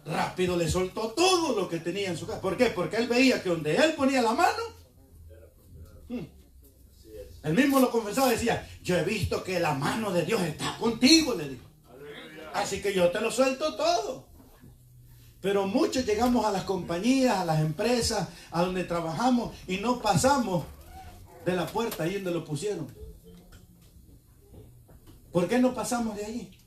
rápido le soltó todo lo que tenía en su casa. ¿Por qué? Porque él veía que donde él ponía la mano, él mismo lo confesaba, decía, yo he visto que la mano de Dios está contigo, le dijo. Así que yo te lo suelto todo. Pero muchos llegamos a las compañías, a las empresas, a donde trabajamos y no pasamos de la puerta ahí donde lo pusieron. ¿Por qué no pasamos de ahí?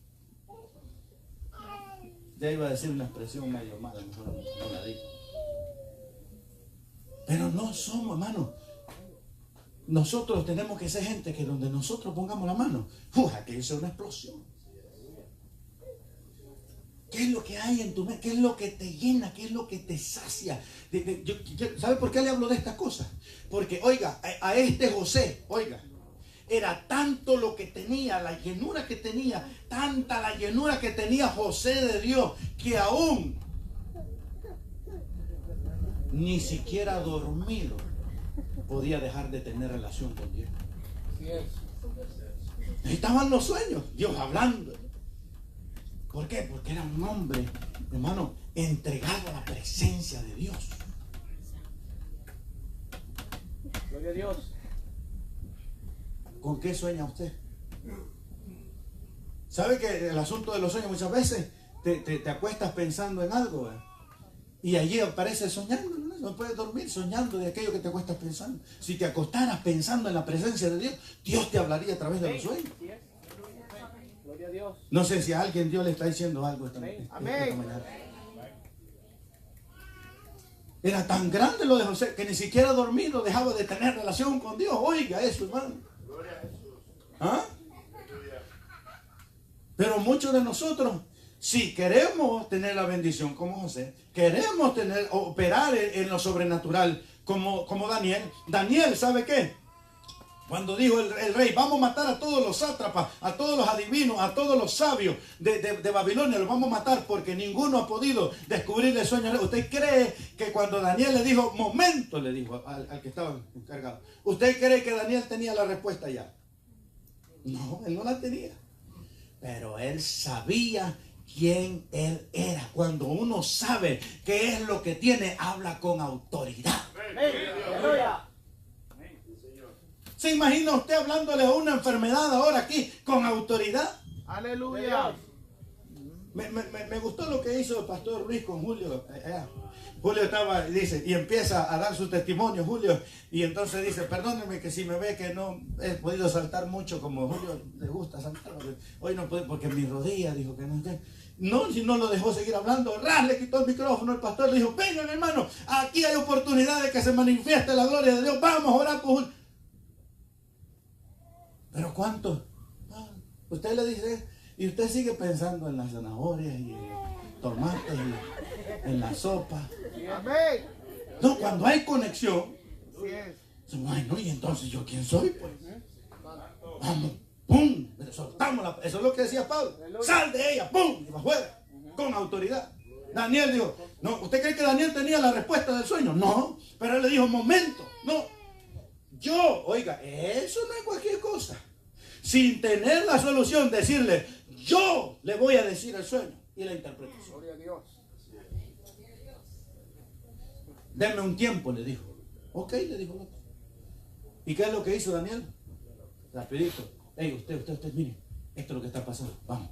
Ya iba a decir una expresión medio mala, mejor no la digo. Pero no somos, hermano. Nosotros tenemos que ser gente que donde nosotros pongamos la mano, que es una explosión. ¿Qué es lo que hay en tu mente? ¿Qué es lo que te llena? ¿Qué es lo que te sacia? ¿Sabe por qué le hablo de estas cosas? Porque, oiga, a este José, oiga, era tanto lo que tenía, la llenura que tenía, tanta la llenura que tenía José de Dios, que aún ni siquiera dormido podía dejar de tener relación con Dios. Estaban los sueños, Dios hablando. ¿Por qué? Porque era un hombre, hermano, entregado a la presencia de Dios. Gloria a Dios. ¿Con qué sueña usted? ¿Sabe que el asunto de los sueños muchas veces te acuestas pensando en algo, y allí aparece soñando? No puedes dormir soñando de aquello que te acuestas pensando. Si te acostaras pensando en la presencia de Dios, Dios te hablaría a través de los sueños. Gloria a Dios. No sé si a alguien Dios le está diciendo algo esta Amén. mañana. Era tan grande lo de José que ni siquiera dormido dejaba de tener relación con Dios. Oiga eso, hermano. Pero muchos de nosotros, si queremos tener la bendición como José, queremos operar en lo sobrenatural como Daniel. Daniel, ¿sabe qué? Cuando dijo el rey, vamos a matar a todos los sátrapas, a todos los adivinos, a todos los sabios de Babilonia, los vamos a matar porque ninguno ha podido descubrir el sueño. ¿Usted cree que cuando Daniel le dijo, momento, le dijo al que estaba encargado, ¿usted cree que Daniel tenía la respuesta ya? No, él no la tenía. Pero él sabía quién él era. Cuando uno sabe qué es lo que tiene, habla con autoridad. Aleluya. ¿Se imagina usted hablándole a una enfermedad ahora aquí con autoridad? Aleluya. Me gustó lo que hizo el pastor Ruiz con Julio. Julio estaba, dice, y empieza a dar su testimonio, Julio, y entonces dice, perdónenme que si me ve que no he podido saltar mucho como Julio le gusta saltar, hoy no puede porque mi rodilla dijo que no esté. No, si no lo dejó seguir hablando, le quitó el micrófono, el pastor le dijo, vengan hermano, aquí hay oportunidad de que se manifieste la gloria de Dios, vamos a orar por Julio. Pero ¿cuántos? Usted le dice, y usted sigue pensando en las zanahorias y en los tomates y en la sopa. Amén. No, cuando hay conexión, Así es. bueno, y entonces yo quién soy, pues. Vamos, pum, soltamos eso es lo que decía Pablo. Sal de ella, pum, y para afuera, con autoridad. Daniel dijo, no, ¿usted cree que Daniel tenía la respuesta del sueño? No, pero él le dijo, momento, no. Yo, oiga, eso no es cualquier cosa. Sin tener la solución, decirle, yo le voy a decir el sueño y la interpretación. Gloria a Dios. Denme un tiempo, le dijo. Ok, le dijo el otro. ¿Y qué es lo que hizo Daniel? Rapidito. Hey, usted, mire, esto es lo que está pasando. Vamos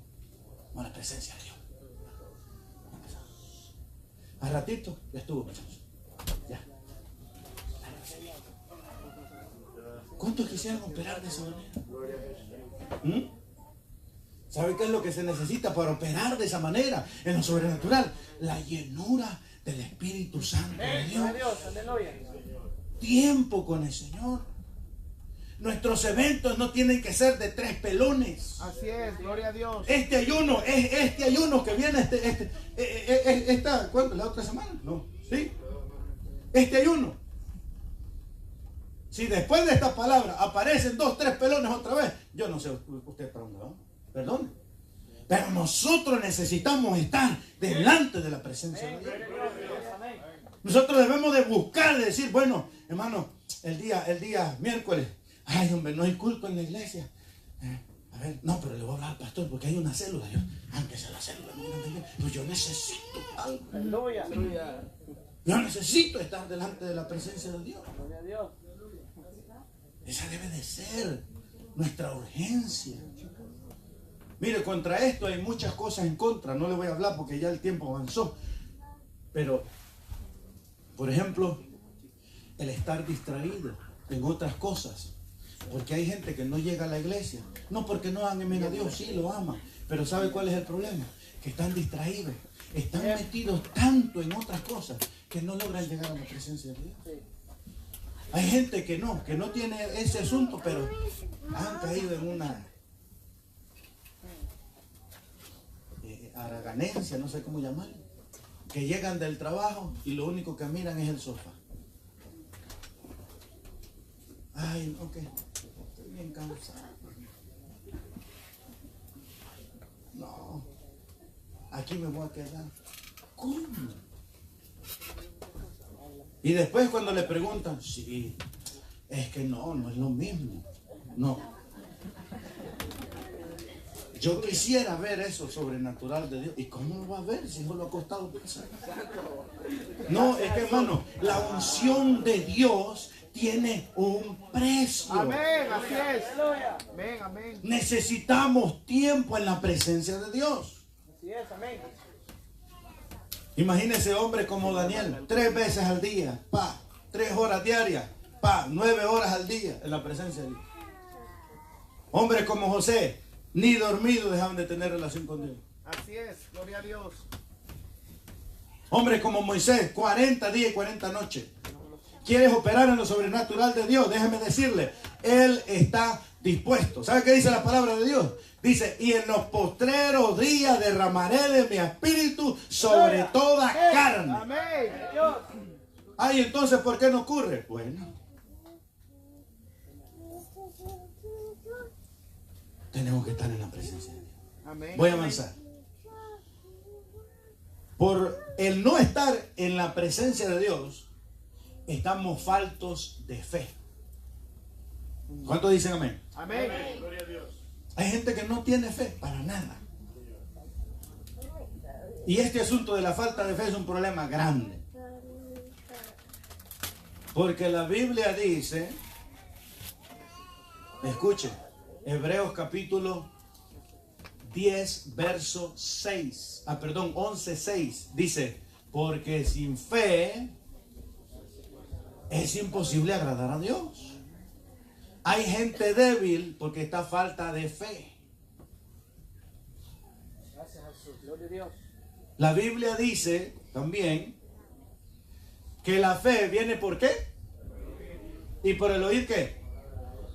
a la presencia de Dios. Al ratito, ya estuvo, muchachos. Ya. ¿Cuántos quisieran operar de esa manera? ¿Sabe qué es lo que se necesita para operar de esa manera en lo sobrenatural? La llenura del Espíritu Santo de Dios. Aleluya. Tiempo con el Señor. Nuestros eventos no tienen que ser de 3 pelones. Así es, gloria a Dios. Este ayuno es este ayuno que viene ¿cuándo? ¿La otra semana? No. ¿Sí? Este ayuno. Si después de esta palabra aparecen 2, 3 pelones otra vez, yo no sé usted para dónde va. Perdón. Pero nosotros necesitamos estar delante de la presencia de Dios. Nosotros debemos de buscar, de decir, bueno, hermano, el día miércoles, ay, hombre, no hay culto en la iglesia. A ver, no, pero le voy a hablar al pastor porque hay una célula. Aunque sea la célula, pues yo necesito algo. Aleluya. Yo necesito estar delante de la presencia de Dios. Gloria a Dios. Esa debe de ser nuestra urgencia. Mire, contra esto hay muchas cosas en contra. No le voy a hablar porque ya el tiempo avanzó. Pero, por ejemplo, el estar distraído en otras cosas. Porque hay gente que no llega a la iglesia. No porque no amen a Dios, sí lo aman. Pero ¿sabe cuál es el problema? Que están distraídos. Están metidos tanto en otras cosas que no logran llegar a la presencia de Dios. Hay gente que no tiene ese asunto, pero han caído en una haraganencia, no sé cómo llamarlo, que llegan del trabajo y lo único que miran es el sofá. Ay, ok, estoy bien cansado. No, aquí me voy a quedar. ¿Cómo? Y después cuando le preguntan, sí, es que no es lo mismo. No. Yo quisiera ver eso sobrenatural de Dios. ¿Y cómo lo va a ver si no lo ha costado pensar? No, es que hermano, la unción de Dios tiene un precio. Amén, así es. Amén, amén. Necesitamos tiempo en la presencia de Dios. Así es, amén. Imagínese hombre como Daniel, 3 veces al día, 3 horas diarias, 9 horas al día en la presencia de Dios. Hombre como José, ni dormido dejaban de tener relación con Dios. Así es, gloria a Dios. Hombre como Moisés, 40 días y 40 noches. ¿Quieres operar en lo sobrenatural de Dios? Déjeme decirle, Él está dispuesto. ¿Sabe qué dice la palabra de Dios? Dice, y en los postreros días derramaré de mi espíritu sobre toda carne. Amén. Dios. Ay, entonces, ¿por qué no ocurre? Bueno, tenemos que estar en la presencia de Dios. Amén. Voy a avanzar. Por el no estar en la presencia de Dios, estamos faltos de fe. ¿Cuántos dicen amén? Amén. Hay gente que no tiene fe para nada. Y este asunto de la falta de fe es un problema grande. Porque la Biblia dice, escuche, Hebreos capítulo 10, verso 6. 11, 6. Dice, porque sin fe es imposible agradar a Dios. Hay gente débil porque está falta de fe. Gracias, Jesús. Gloria a Dios. La Biblia dice también que la fe viene ¿por qué? ¿Y por el oír qué?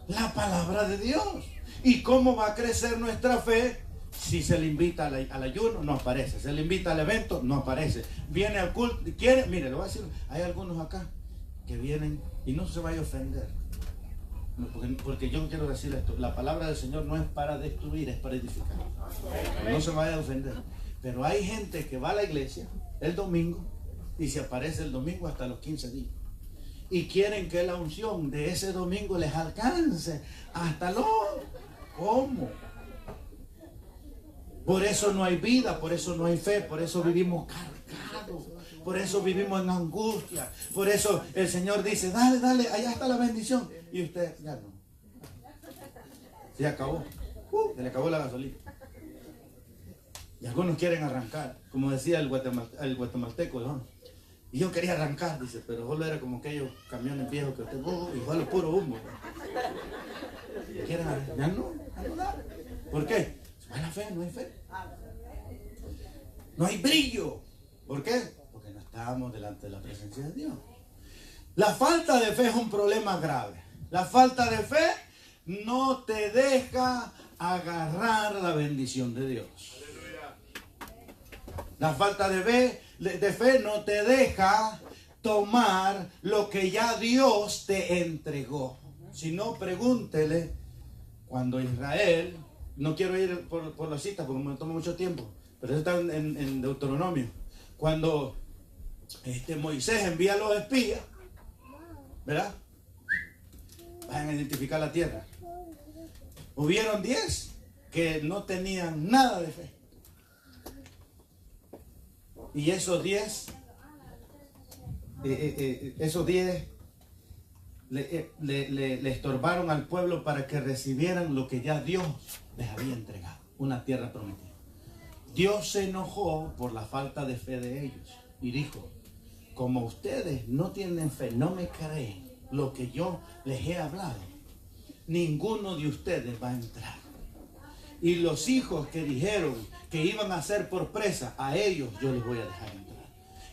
La palabra de Dios. ¿Y cómo va a crecer nuestra fe? Si se le invita al ayuno, no aparece. Se le invita al evento, no aparece. Viene al culto, quiere, mire, le voy a decir, hay algunos acá que vienen y no se vaya a ofender. Porque yo quiero decir esto, la palabra del Señor no es para destruir, es para edificar. No se vaya a ofender. Pero hay gente que va a la iglesia el domingo y se aparece el domingo hasta los 15 días. Y quieren que la unción de ese domingo les alcance hasta los... ¿Cómo? Por eso no hay vida, por eso no hay fe, por eso vivimos cargados, por eso vivimos en angustia, por eso el Señor dice, dale, allá está la bendición. Y usted, ya no. Se acabó. Se le acabó la gasolina. Y algunos quieren arrancar, como decía el guatemalteco, ¿no? Y yo quería arrancar, dice, pero solo era como aquellos camiones viejos que usted, igual es puro humo. ¿No? ¿Quieren arrancar? Ya no da. ¿Por qué? Se va la fe, no hay fe. No hay brillo. ¿Por qué? Porque no estamos delante de la presencia de Dios. La falta de fe es un problema grave. La falta de fe no te deja agarrar la bendición de Dios. La falta de fe no te deja tomar lo que ya Dios te entregó. Si no, pregúntele cuando Israel, no quiero ir por la cita porque me toma mucho tiempo, pero eso está en Deuteronomio. Cuando Moisés envía a los espías, ¿verdad? Vayan a identificar la tierra. Hubieron 10 que no tenían nada de fe. Y esos 10 le estorbaron al pueblo para que recibieran lo que ya Dios les había entregado, una tierra prometida. Dios se enojó por la falta de fe de ellos y dijo: como ustedes no tienen fe, no me creen lo que yo les he hablado, ninguno de ustedes va a entrar. Y los hijos que dijeron que iban a ser por presa, a ellos yo les voy a dejar entrar.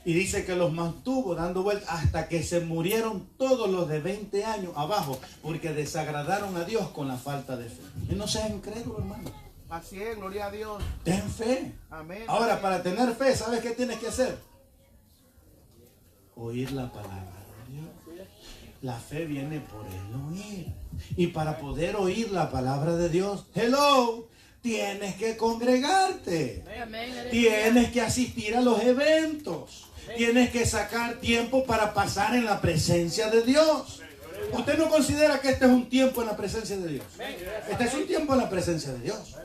Y dice que los mantuvo dando vueltas hasta que se murieron todos los de 20 años abajo, porque desagradaron a Dios con la falta de fe. Y no seas incrédulo, hermano. Así es, gloria a Dios. Ten fe. Amén. Ahora, para tener fe, ¿sabes qué tienes que hacer? Oír la palabra de Dios. La fe viene por el oír. Y para poder oír la palabra de Dios, tienes que congregarte. Amén. Tienes que asistir a los eventos. Tienes que sacar tiempo para pasar en la presencia de Dios. ¿Usted no considera que este es un tiempo en la presencia de Dios? Este es un tiempo en la presencia de Dios.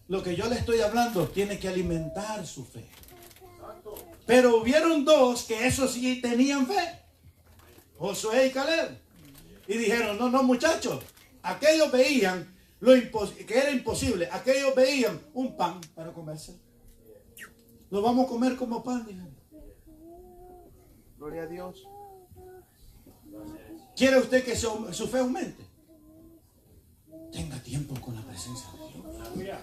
Lo que yo le estoy hablando tiene que alimentar su fe. Pero hubieron 2 que eso sí tenían fe, Josué y Caleb, y dijeron: no muchachos, aquellos veían que era imposible, aquellos veían un pan para comerse, lo vamos a comer como pan, dijeron. Gloria a Dios. ¿Quiere usted que su fe aumente? Tenga tiempo con la presencia de Dios.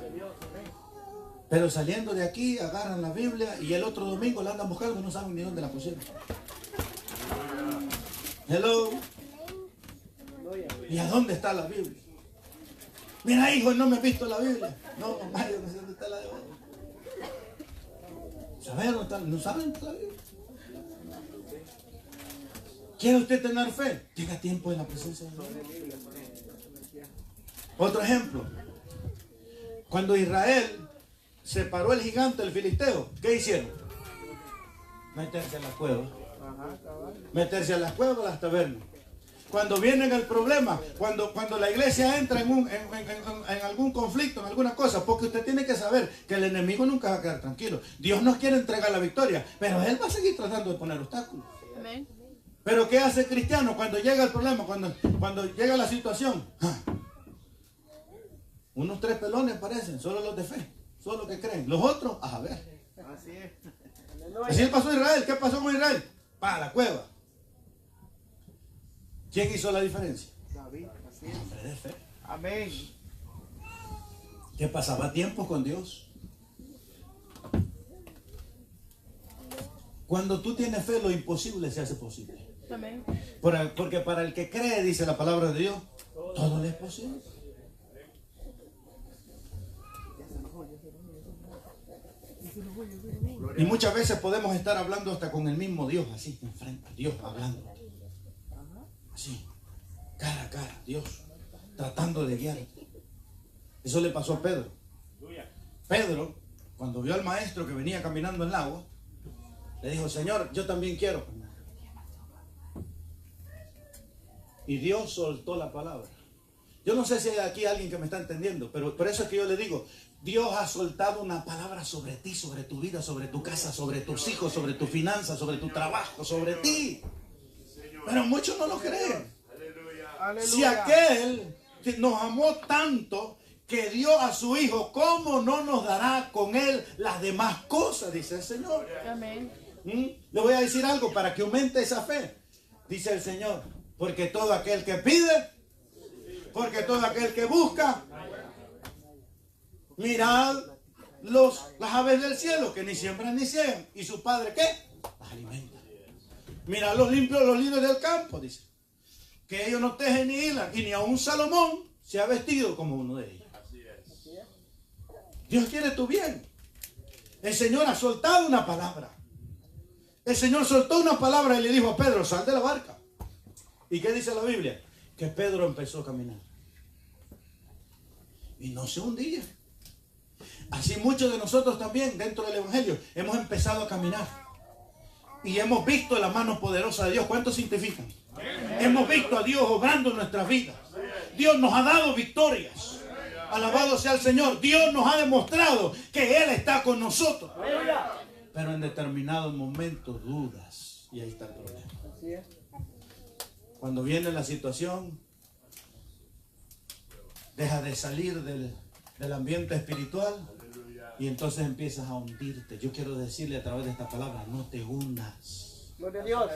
Pero saliendo de aquí, agarran la Biblia y el otro domingo la andan buscando y no saben ni dónde la pusieron. ¿Y a dónde está la Biblia? Mira, hijo, no me he visto la Biblia. No, mamá, yo no sé dónde está la de hoy. ¿Saben dónde está? ¿No saben dónde está la Biblia? ¿Quiere usted tener fe? Tenga tiempo en la presencia de Dios. Otro ejemplo. Cuando Israel separó el gigante, el filisteo, ¿qué hicieron? Meterse a la cueva. Meterse a las cuevas, a las tabernas. Cuando viene el problema, cuando la iglesia entra en algún conflicto, en alguna cosa, porque usted tiene que saber que el enemigo nunca va a quedar tranquilo. Dios nos quiere entregar la victoria, pero él va a seguir tratando de poner obstáculos. Amén. Pero ¿qué hace el cristiano cuando llega el problema, cuando llega la situación? Unos 3 pelones aparecen, solo los de fe, solo los que creen. Los otros, a ver. Así es. Así pasó Israel. ¿Qué pasó con Israel? Para la cueva. ¿Quién hizo la diferencia? David, así es. Hombre de fe. Amén. Que pasaba tiempo con Dios. Cuando tú tienes fe, lo imposible se hace posible. Amén. Porque para el que cree, dice la palabra de Dios, todo le es posible. Y muchas veces podemos estar hablando hasta con el mismo Dios, así, enfrente, Dios hablando. Así, cara a cara, Dios, tratando de guiar. Eso le pasó a Pedro. Pedro, cuando vio al maestro que venía caminando en el agua, le dijo: Señor, yo también quiero. Y Dios soltó la palabra. Yo no sé si hay aquí alguien que me está entendiendo, pero por eso es que yo le digo: Dios ha soltado una palabra sobre ti, sobre tu vida, sobre tu casa, sobre tus hijos, sobre tus finanzas, sobre tu trabajo, sobre ti. Pero muchos no lo creen. Aleluya. Si aquel nos amó tanto que dio a su Hijo, ¿cómo no nos dará con Él las demás cosas? Dice el Señor. Amén. Le voy a decir algo para que aumente esa fe. Dice el Señor: porque todo aquel que pide, porque todo aquel que busca. Mirad las aves del cielo que ni siembran ni ciegan. ¿Y su padre qué? Las alimenta. Mirad los limpios, los lirios del campo, dice. Que ellos no tejen ni hilan. Y ni aun Salomón se ha vestido como uno de ellos. Dios quiere tu bien. El Señor ha soltado una palabra. El Señor soltó una palabra y le dijo a Pedro, sal de la barca. ¿Y qué dice la Biblia? Que Pedro empezó a caminar. Y no se hundía. Así muchos de nosotros también dentro del Evangelio hemos empezado a caminar. Y hemos visto la mano poderosa de Dios. ¿Cuántos se identifican? Hemos visto a Dios obrando en nuestras vidas. Dios nos ha dado victorias. Alabado sea el Señor. Dios nos ha demostrado que Él está con nosotros. Pero en determinados momentos dudas. Y ahí está el problema. Cuando viene la situación, deja de salir del ambiente espiritual y entonces empiezas a hundirte. Yo quiero decirle a través de esta palabra, no te hundas. Gloria a Dios.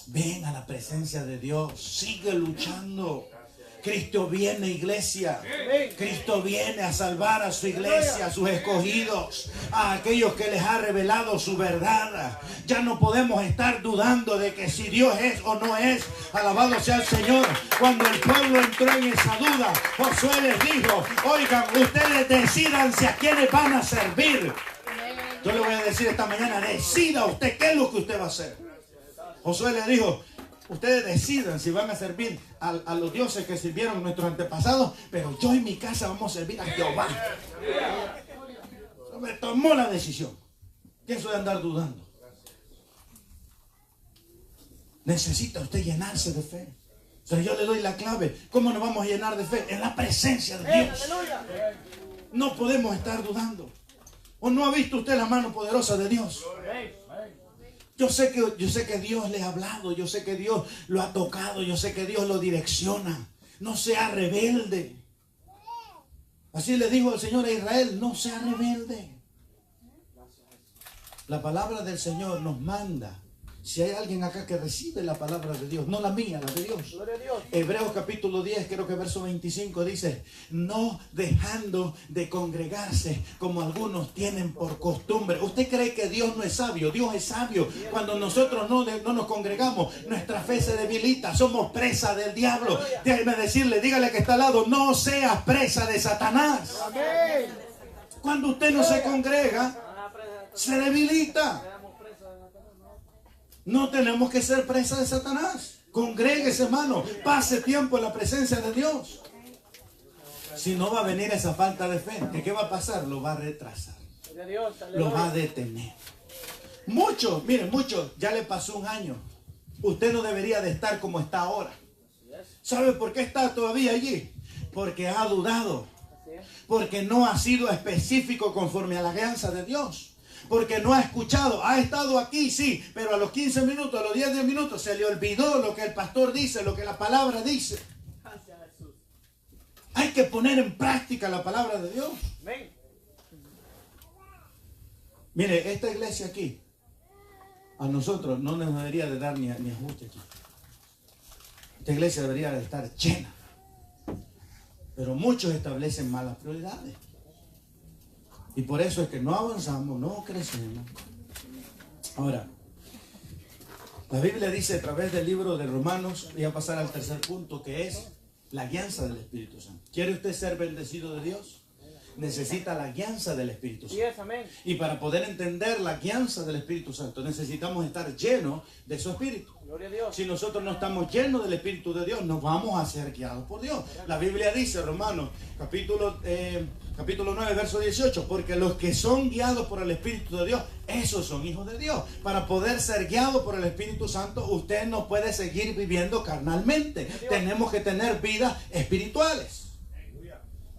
Ven a la presencia de Dios, sigue luchando. Cristo viene, iglesia. Cristo viene a salvar a su iglesia, a sus escogidos, a aquellos que les ha revelado su verdad. Ya no podemos estar dudando de que si Dios es o no es. Alabado sea el Señor. Cuando el pueblo entró en esa duda, Josué les dijo, oigan, ustedes decídanse a quiénes van a servir. Yo le voy a decir esta mañana, decida usted qué es lo que usted va a hacer. Josué le dijo, ustedes decidan si van a servir a los dioses que sirvieron nuestros antepasados, pero yo y mi casa vamos a servir a Jehová. Me tomó la decisión. ¿Qué eso de andar dudando? Necesita usted llenarse de fe. O sea, yo le doy la clave. ¿Cómo nos vamos a llenar de fe? En la presencia de Dios. No podemos estar dudando. ¿O no ha visto usted la mano poderosa de Dios? Yo sé que Dios le ha hablado, yo sé que Dios lo ha tocado, yo sé que Dios lo direcciona. No sea rebelde. Así le dijo el Señor a Israel, no sea rebelde. La palabra del Señor nos manda. Si hay alguien acá que recibe la palabra de Dios, no la mía, la de Dios. Hebreos capítulo 10, creo que verso 25 dice, no dejando de congregarse como algunos tienen por costumbre. ¿Usted cree que Dios no es sabio? Dios es sabio. Cuando nosotros no nos congregamos, nuestra fe se debilita, somos presa del diablo. Déjeme decirle, dígale que está al lado, no seas presa de Satanás. Cuando usted no se congrega, se debilita. No tenemos que ser presa de Satanás. Congréguese, hermano. Pase tiempo en la presencia de Dios. Si no, va a venir esa falta de fe. ¿Qué va a pasar? Lo va a retrasar. Lo va a detener. Muchos, miren, muchos, ya le pasó un año. Usted no debería de estar como está ahora. ¿Sabe por qué está todavía allí? Porque ha dudado. Porque no ha sido específico conforme a la alianza de Dios. Porque no ha escuchado, ha estado aquí, sí, pero a los 15 minutos, a los 10 minutos se le olvidó lo que el pastor dice, lo que la palabra dice. Hay que poner en práctica la palabra de Dios. Mire, esta iglesia aquí, a nosotros no nos debería de dar ni ajuste aquí. Esta iglesia debería de estar llena. Pero muchos establecen malas prioridades. Y por eso es que no avanzamos, no crecemos. Ahora, la Biblia dice a través del libro de Romanos, voy a pasar al tercer punto, que es la guianza del Espíritu Santo. ¿Quiere usted ser bendecido de Dios? Necesita la guianza del Espíritu Santo. Y para poder entender la guianza del Espíritu Santo, necesitamos estar llenos de su Espíritu. Si nosotros no estamos llenos del Espíritu de Dios, no vamos a ser guiados por Dios. La Biblia dice, Romanos, capítulo 9, verso 18, porque los que son guiados por el Espíritu de Dios, esos son hijos de Dios. Para poder ser guiado por el Espíritu Santo, usted no puede seguir viviendo carnalmente. Tenemos que tener vidas espirituales.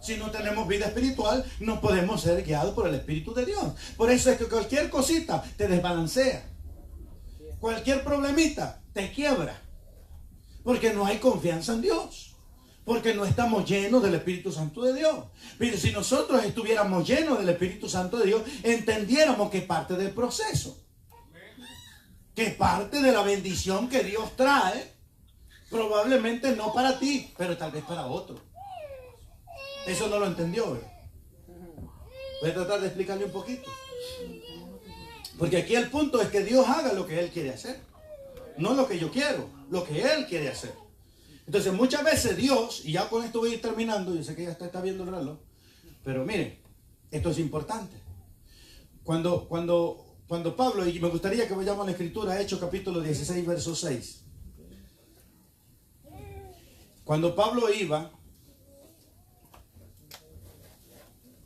Si no tenemos vida espiritual, no podemos ser guiados por el Espíritu de Dios. Por eso es que cualquier cosita te desbalancea. Cualquier problemita te quiebra. Porque no hay confianza en Dios. Porque no estamos llenos del Espíritu Santo de Dios. Pero si nosotros estuviéramos llenos del Espíritu Santo de Dios, entendiéramos que parte del proceso, que parte de la bendición que Dios trae, probablemente no para ti, pero tal vez para otro. Eso no lo entendió, ¿verdad? Voy a tratar de explicarle un poquito. Porque aquí el punto es que Dios haga lo que Él quiere hacer. No lo que yo quiero, lo que Él quiere hacer. Entonces muchas veces Dios, y ya con esto voy a ir terminando, yo sé que ya está viendo el reloj, pero miren, esto es importante. Cuando Pablo, y me gustaría que vayamos a la escritura, Hechos capítulo 16, verso 6. Cuando Pablo iba,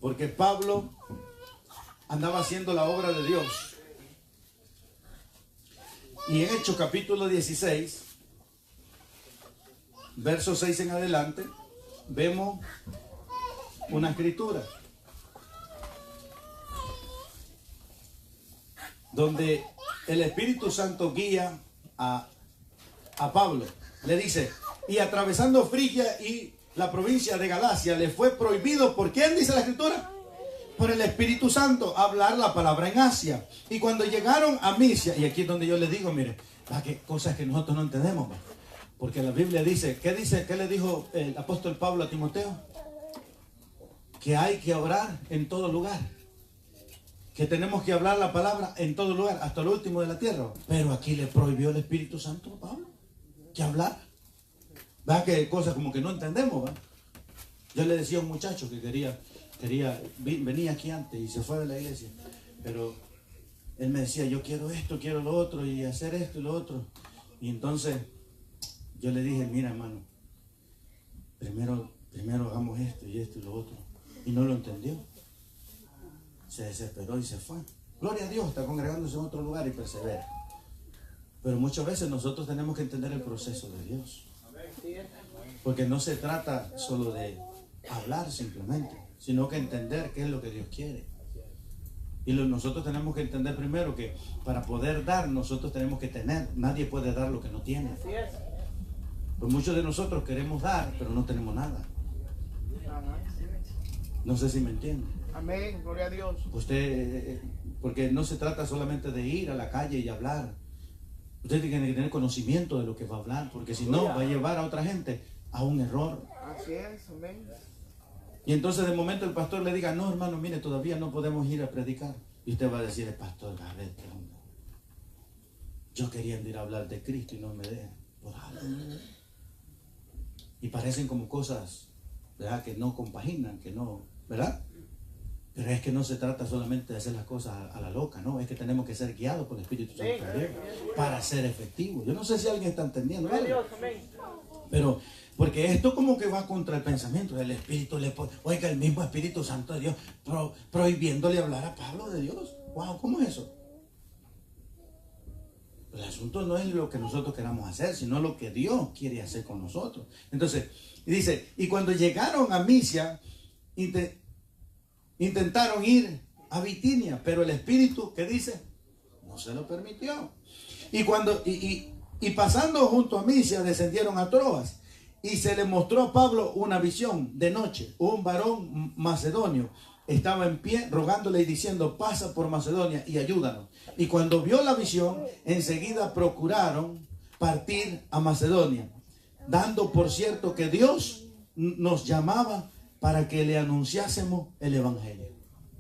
porque Pablo andaba haciendo la obra de Dios. Y en Hechos capítulo 16, verso 6 en adelante, vemos una escritura donde el Espíritu Santo guía a Pablo. Le dice, y atravesando Frigia y la provincia de Galacia, le fue prohibido, ¿por quién dice la escritura? Por el Espíritu Santo, hablar la palabra en Asia. Y cuando llegaron a Misia, y aquí es donde yo les digo, mire, que cosas que nosotros no entendemos, porque la Biblia dice, ¿qué le dijo el apóstol Pablo a Timoteo? Que hay que orar en todo lugar, que tenemos que hablar la palabra en todo lugar, hasta lo último de la tierra. Pero aquí le prohibió el Espíritu Santo a Pablo que hablar. ¿Va? Que cosas como que no entendemos, ¿va? Yo le decía a un muchacho que venía aquí antes y se fue de la iglesia, pero él me decía, yo quiero esto, quiero lo otro, y hacer esto y lo otro. Y entonces yo le dije, mira hermano, primero hagamos esto y lo otro. Y no lo entendió. Se desesperó y se fue. Gloria a Dios, está congregándose en otro lugar y persevera. Pero muchas veces nosotros tenemos que entender el proceso de Dios. Porque no se trata solo de hablar simplemente, sino que entender qué es lo que Dios quiere. Y nosotros tenemos que entender primero que para poder dar, nosotros tenemos que tener. Nadie puede dar lo que no tiene. Pues muchos de nosotros queremos dar, pero no tenemos nada. No sé si me entienden. Amén, gloria a Dios. Porque no se trata solamente de ir a la calle y hablar. Usted tiene que tener conocimiento de lo que va a hablar, porque si no, va a llevar a otra gente a un error. Así es, amén. Y entonces de momento el pastor le diga, no hermano, mire, todavía no podemos ir a predicar. Y usted va a decir, el pastor, a ver qué onda. Yo quería ir a hablar de Cristo y no me dejan. Por algo. Y parecen como cosas, ¿verdad?, que no compaginan, que no, ¿verdad? Pero es que no se trata solamente de hacer las cosas a la loca, no, es que tenemos que ser guiados por el Espíritu Santo de Dios para ser efectivos. Yo no sé si alguien está entendiendo, ¿vale? Pero, porque esto como que va contra el pensamiento del Espíritu, oiga, el mismo Espíritu Santo de Dios prohibiéndole hablar a Pablo de Dios. Wow, ¿cómo es eso? El asunto no es lo que nosotros queramos hacer, sino lo que Dios quiere hacer con nosotros. Entonces, dice, y cuando llegaron a Misia, intentaron ir a Bitinia, pero el Espíritu, ¿qué dice? No se lo permitió. Y pasando junto a Misia, descendieron a Troas. Y se le mostró a Pablo una visión de noche. Un varón macedonio estaba en pie rogándole y diciendo, pasa por Macedonia y ayúdanos. Y cuando vio la visión, enseguida procuraron partir a Macedonia, dando por cierto que Dios nos llamaba para que le anunciásemos el Evangelio.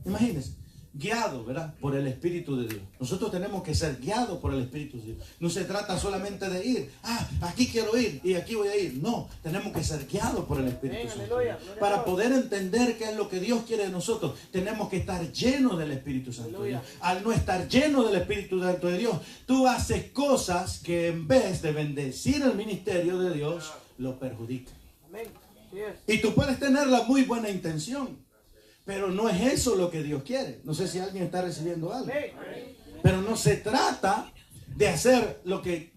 Imagínense, guiado, ¿verdad?, por el Espíritu de Dios. Nosotros tenemos que ser guiados por el Espíritu de Dios. No se trata solamente de ir, aquí quiero ir y aquí voy a ir. No, tenemos que ser guiados por el Espíritu Santo. Para poder entender qué es lo que Dios quiere de nosotros, tenemos que estar llenos del Espíritu Santo de Dios. Al no estar lleno del Espíritu Santo de Dios, tú haces cosas que en vez de bendecir el ministerio de Dios, lo perjudican. Y tú puedes tener la muy buena intención, pero no es eso lo que Dios quiere. No sé si alguien está recibiendo algo. Pero no se trata de hacer lo que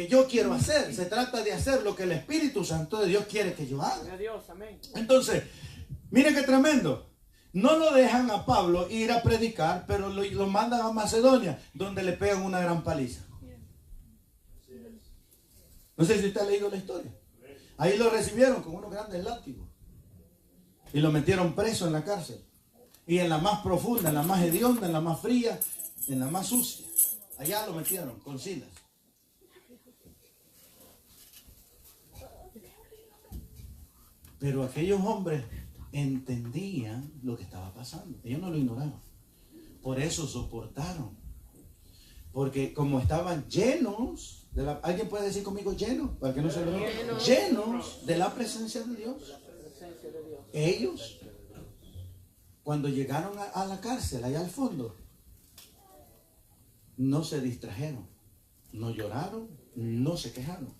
yo quiero hacer. Se trata de hacer lo que el Espíritu Santo de Dios quiere que yo haga. Entonces, miren qué tremendo. No lo dejan a Pablo ir a predicar, pero lo mandan a Macedonia, donde le pegan una gran paliza. No sé si usted ha leído la historia. Ahí lo recibieron con unos grandes látigos. Y lo metieron preso en la cárcel. Y en la más profunda, en la más hedionda, en la más fría, en la más sucia. Allá lo metieron con Silas. Pero aquellos hombres entendían lo que estaba pasando. Ellos no lo ignoraban. Por eso soportaron. Porque como estaban llenos, ¿alguien puede decir conmigo llenos? Para que no se lo diga. Llenos de la presencia de Dios. Ellos, cuando llegaron a la cárcel, allá al fondo, no se distrajeron, no lloraron, no se quejaron.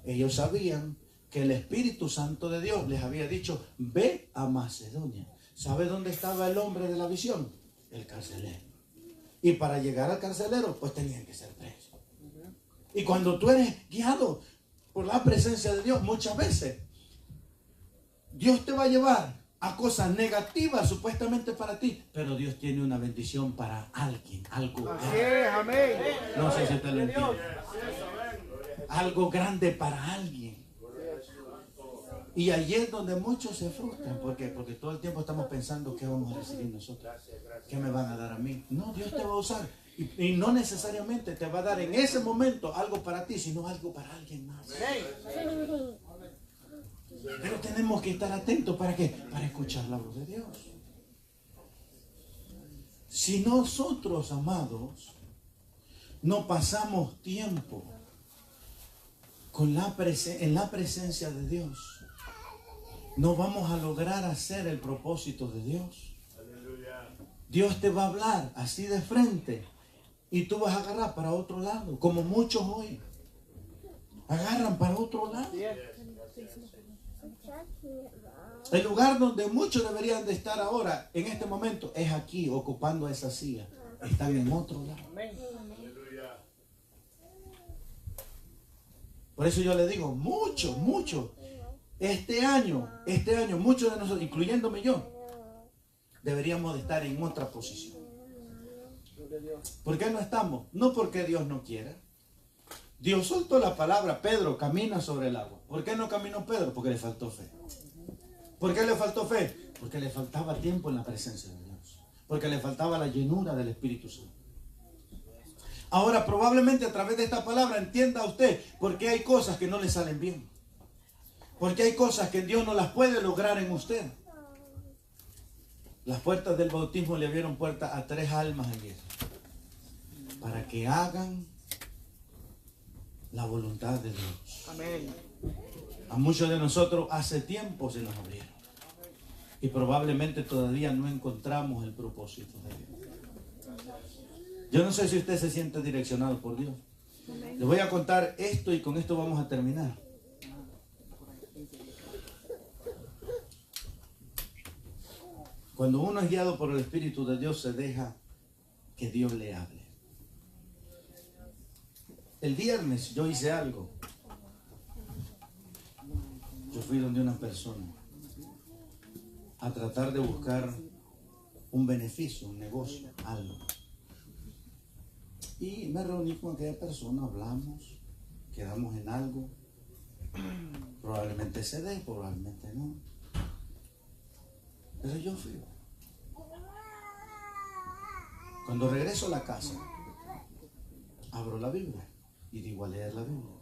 Ellos sabían que el Espíritu Santo de Dios les había dicho, ve a Macedonia. ¿Sabe dónde estaba el hombre de la visión? El carcelero. Y para llegar al carcelero, pues tenían que ser presos. Y cuando tú eres guiado por la presencia de Dios, muchas veces, Dios te va a llevar a cosas negativas supuestamente para ti, pero Dios tiene una bendición para alguien, algo grande. Amén. No sé si usted lo entiende. Algo grande para alguien. Y ahí es donde muchos se frustran. ¿Por qué? Porque todo el tiempo estamos pensando qué vamos a recibir nosotros. ¿Qué me van a dar a mí? No, Dios te va a usar. Y no necesariamente te va a dar en ese momento algo para ti, sino algo para alguien más. Pero tenemos que estar atentos. ¿Para qué? Para escuchar la voz de Dios. Si nosotros, amados, no pasamos tiempo en la presencia de Dios, no vamos a lograr hacer el propósito de Dios. Dios te va a hablar así de frente y tú vas a agarrar para otro lado, como muchos hoy agarran para otro lado. El lugar donde muchos deberían de estar ahora, en este momento, es aquí, ocupando esa silla. Están en otro lado. Por eso yo le digo, muchos, este año, muchos de nosotros, incluyéndome yo, deberíamos de estar en otra posición. ¿Por qué no estamos? No porque Dios no quiera. Dios soltó la palabra, Pedro camina sobre el agua. ¿Por qué no caminó Pedro? Porque le faltó fe. ¿Por qué le faltó fe? Porque le faltaba tiempo en la presencia de Dios. Porque le faltaba la llenura del Espíritu Santo. Ahora, probablemente a través de esta palabra entienda usted por qué hay cosas que no le salen bien. Porque hay cosas que Dios no las puede lograr en usted. Las puertas del bautismo le abrieron puertas a 3 almas ayer. Para que hagan la voluntad de Dios. Amén. A muchos de nosotros hace tiempo se nos abrieron. Y probablemente todavía no encontramos el propósito de Dios. Yo no sé si usted se siente direccionado por Dios. Le voy a contar esto y con esto vamos a terminar. Cuando uno es guiado por el Espíritu de Dios, se deja que Dios le hable. El viernes yo hice algo. Yo fui donde una persona a tratar de buscar un beneficio, un negocio, algo. Y me reuní con aquella persona, hablamos, quedamos en algo. Probablemente se dé, probablemente no. Pero yo fui. Cuando regreso a la casa, abro la Biblia y digo a leer la Biblia.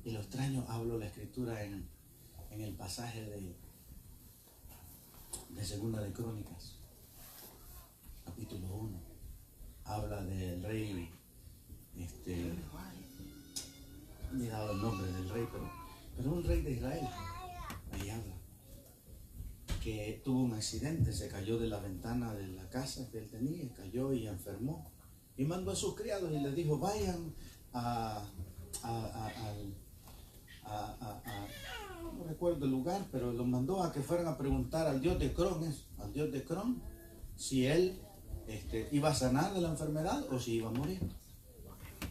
Y lo extraño, hablo la escritura en el pasaje de Segunda de Crónicas, capítulo 1. Habla del rey, me he dado el nombre del rey, pero un rey de Israel. Ahí habla que tuvo un accidente, se cayó de la ventana de la casa que él tenía, cayó y enfermó. Y mandó a sus criados y les dijo, vayan no recuerdo el lugar, pero los mandó a que fueran a preguntar al Dios de Cron, si él iba a sanar de la enfermedad o si iba a morir.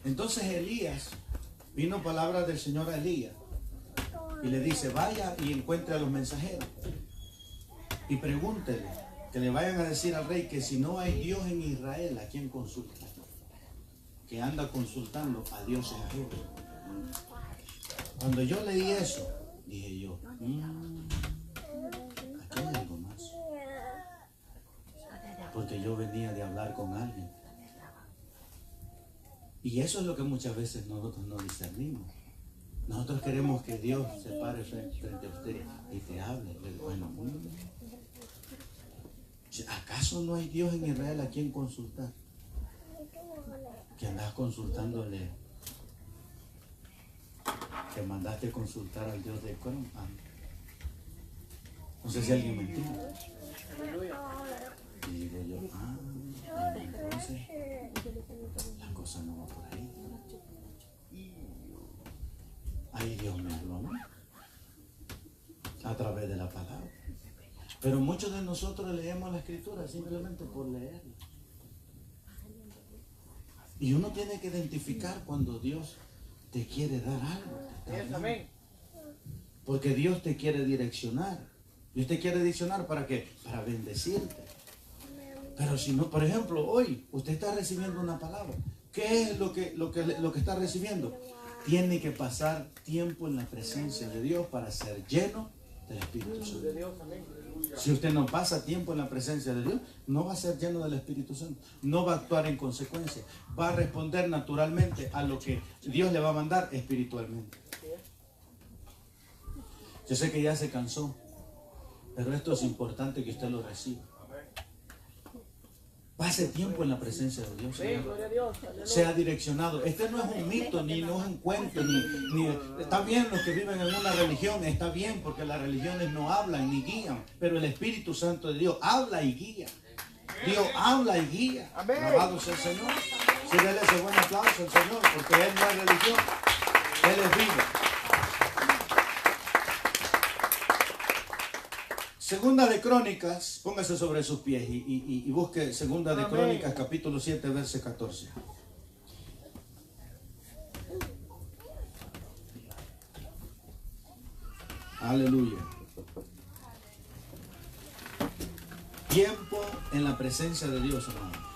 Entonces Elías, vino palabras del Señor a Elías y le dice, vaya y encuentre a los mensajeros y pregúntele, que le vayan a decir al rey que si no hay Dios en Israel, ¿a quién consulta? Que anda consultando a dioses ajenos. Cuando yo leí eso, dije yo, aquí hay algo más. Porque yo venía de hablar con alguien. Y eso es lo que muchas veces nosotros no discernimos. Nosotros queremos que Dios se pare frente a usted y te hable. Bueno, ¿acaso no hay Dios en Israel a quien consultar? Que andas consultándole. Que mandaste consultar al Dios de Crom. No sé si alguien me entiende. Y digo yo, entonces la cosa no va por ahí. Ahí Dios me habló a través de la palabra. Pero muchos de nosotros leemos la escritura simplemente por leerla. Y uno tiene que identificar cuando Dios te quiere dar algo. Porque Dios te quiere direccionar. Dios te quiere direccionar ¿para qué? Para bendecirte. Pero si no, por ejemplo, hoy usted está recibiendo una palabra. ¿Qué es lo que está recibiendo? Tiene que pasar tiempo en la presencia de Dios para ser lleno del Espíritu Santo. Si usted no pasa tiempo en la presencia de Dios, no va a ser lleno del Espíritu Santo. No va a actuar en consecuencia. Va a responder naturalmente a lo que Dios le va a mandar espiritualmente. Yo sé que ya se cansó, pero esto es importante que usted lo reciba. Pase tiempo en la presencia de Dios. Sea direccionado. Este no es un mito, ni no es un cuento, ni está bien los que viven en una religión, está bien porque las religiones no hablan ni guían, pero el Espíritu Santo de Dios habla y guía. Dios habla y guía. Alabado sea el Señor. Sí, déle ese buen aplauso al Señor, porque Él no es religión, Él es vivo. Segunda de Crónicas, póngase sobre sus pies y busque Segunda de Crónicas, capítulo 7, verso 14. Aleluya. Tiempo en la presencia de Dios, hermano.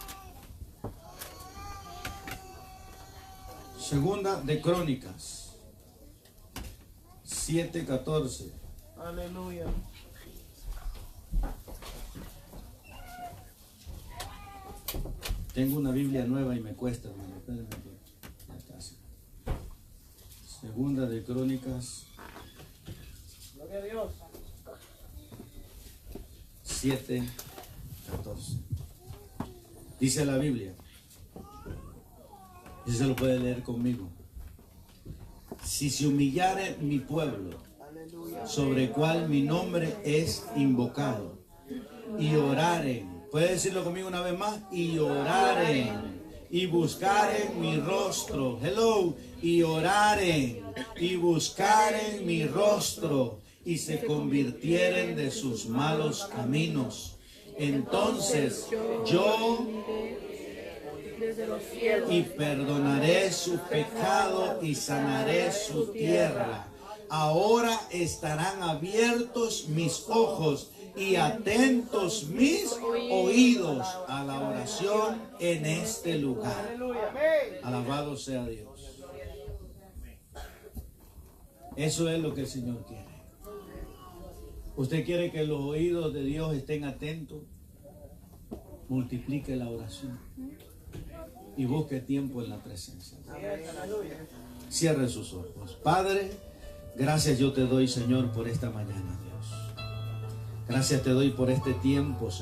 Segunda de Crónicas 7, 14. Aleluya. Tengo una Biblia nueva y me cuesta, hermano. Espérenme que ya casi. Segunda de Crónicas. Gloria a Dios. 7, 14. Dice la Biblia. Y se lo puede leer conmigo. Si se humillare mi pueblo, sobre el cual mi nombre es invocado, y oraren. ¿Puede decirlo conmigo una vez más? Y oraren, y buscaren mi rostro. Hello. Y oraren, y buscaren mi rostro, y se convirtieren de sus malos caminos. Entonces yo y perdonaré su pecado y sanaré su tierra. Ahora estarán abiertos mis ojos y atentos mis oídos a la oración en este lugar. Alabado sea Dios. Eso es lo que el Señor quiere. Usted quiere que los oídos de Dios estén atentos. Multiplique la oración y busque tiempo en la presencia. Cierre sus ojos. Padre, gracias yo te doy, Señor, por esta mañana, Dios. Gracias te doy por este tiempo, Señor.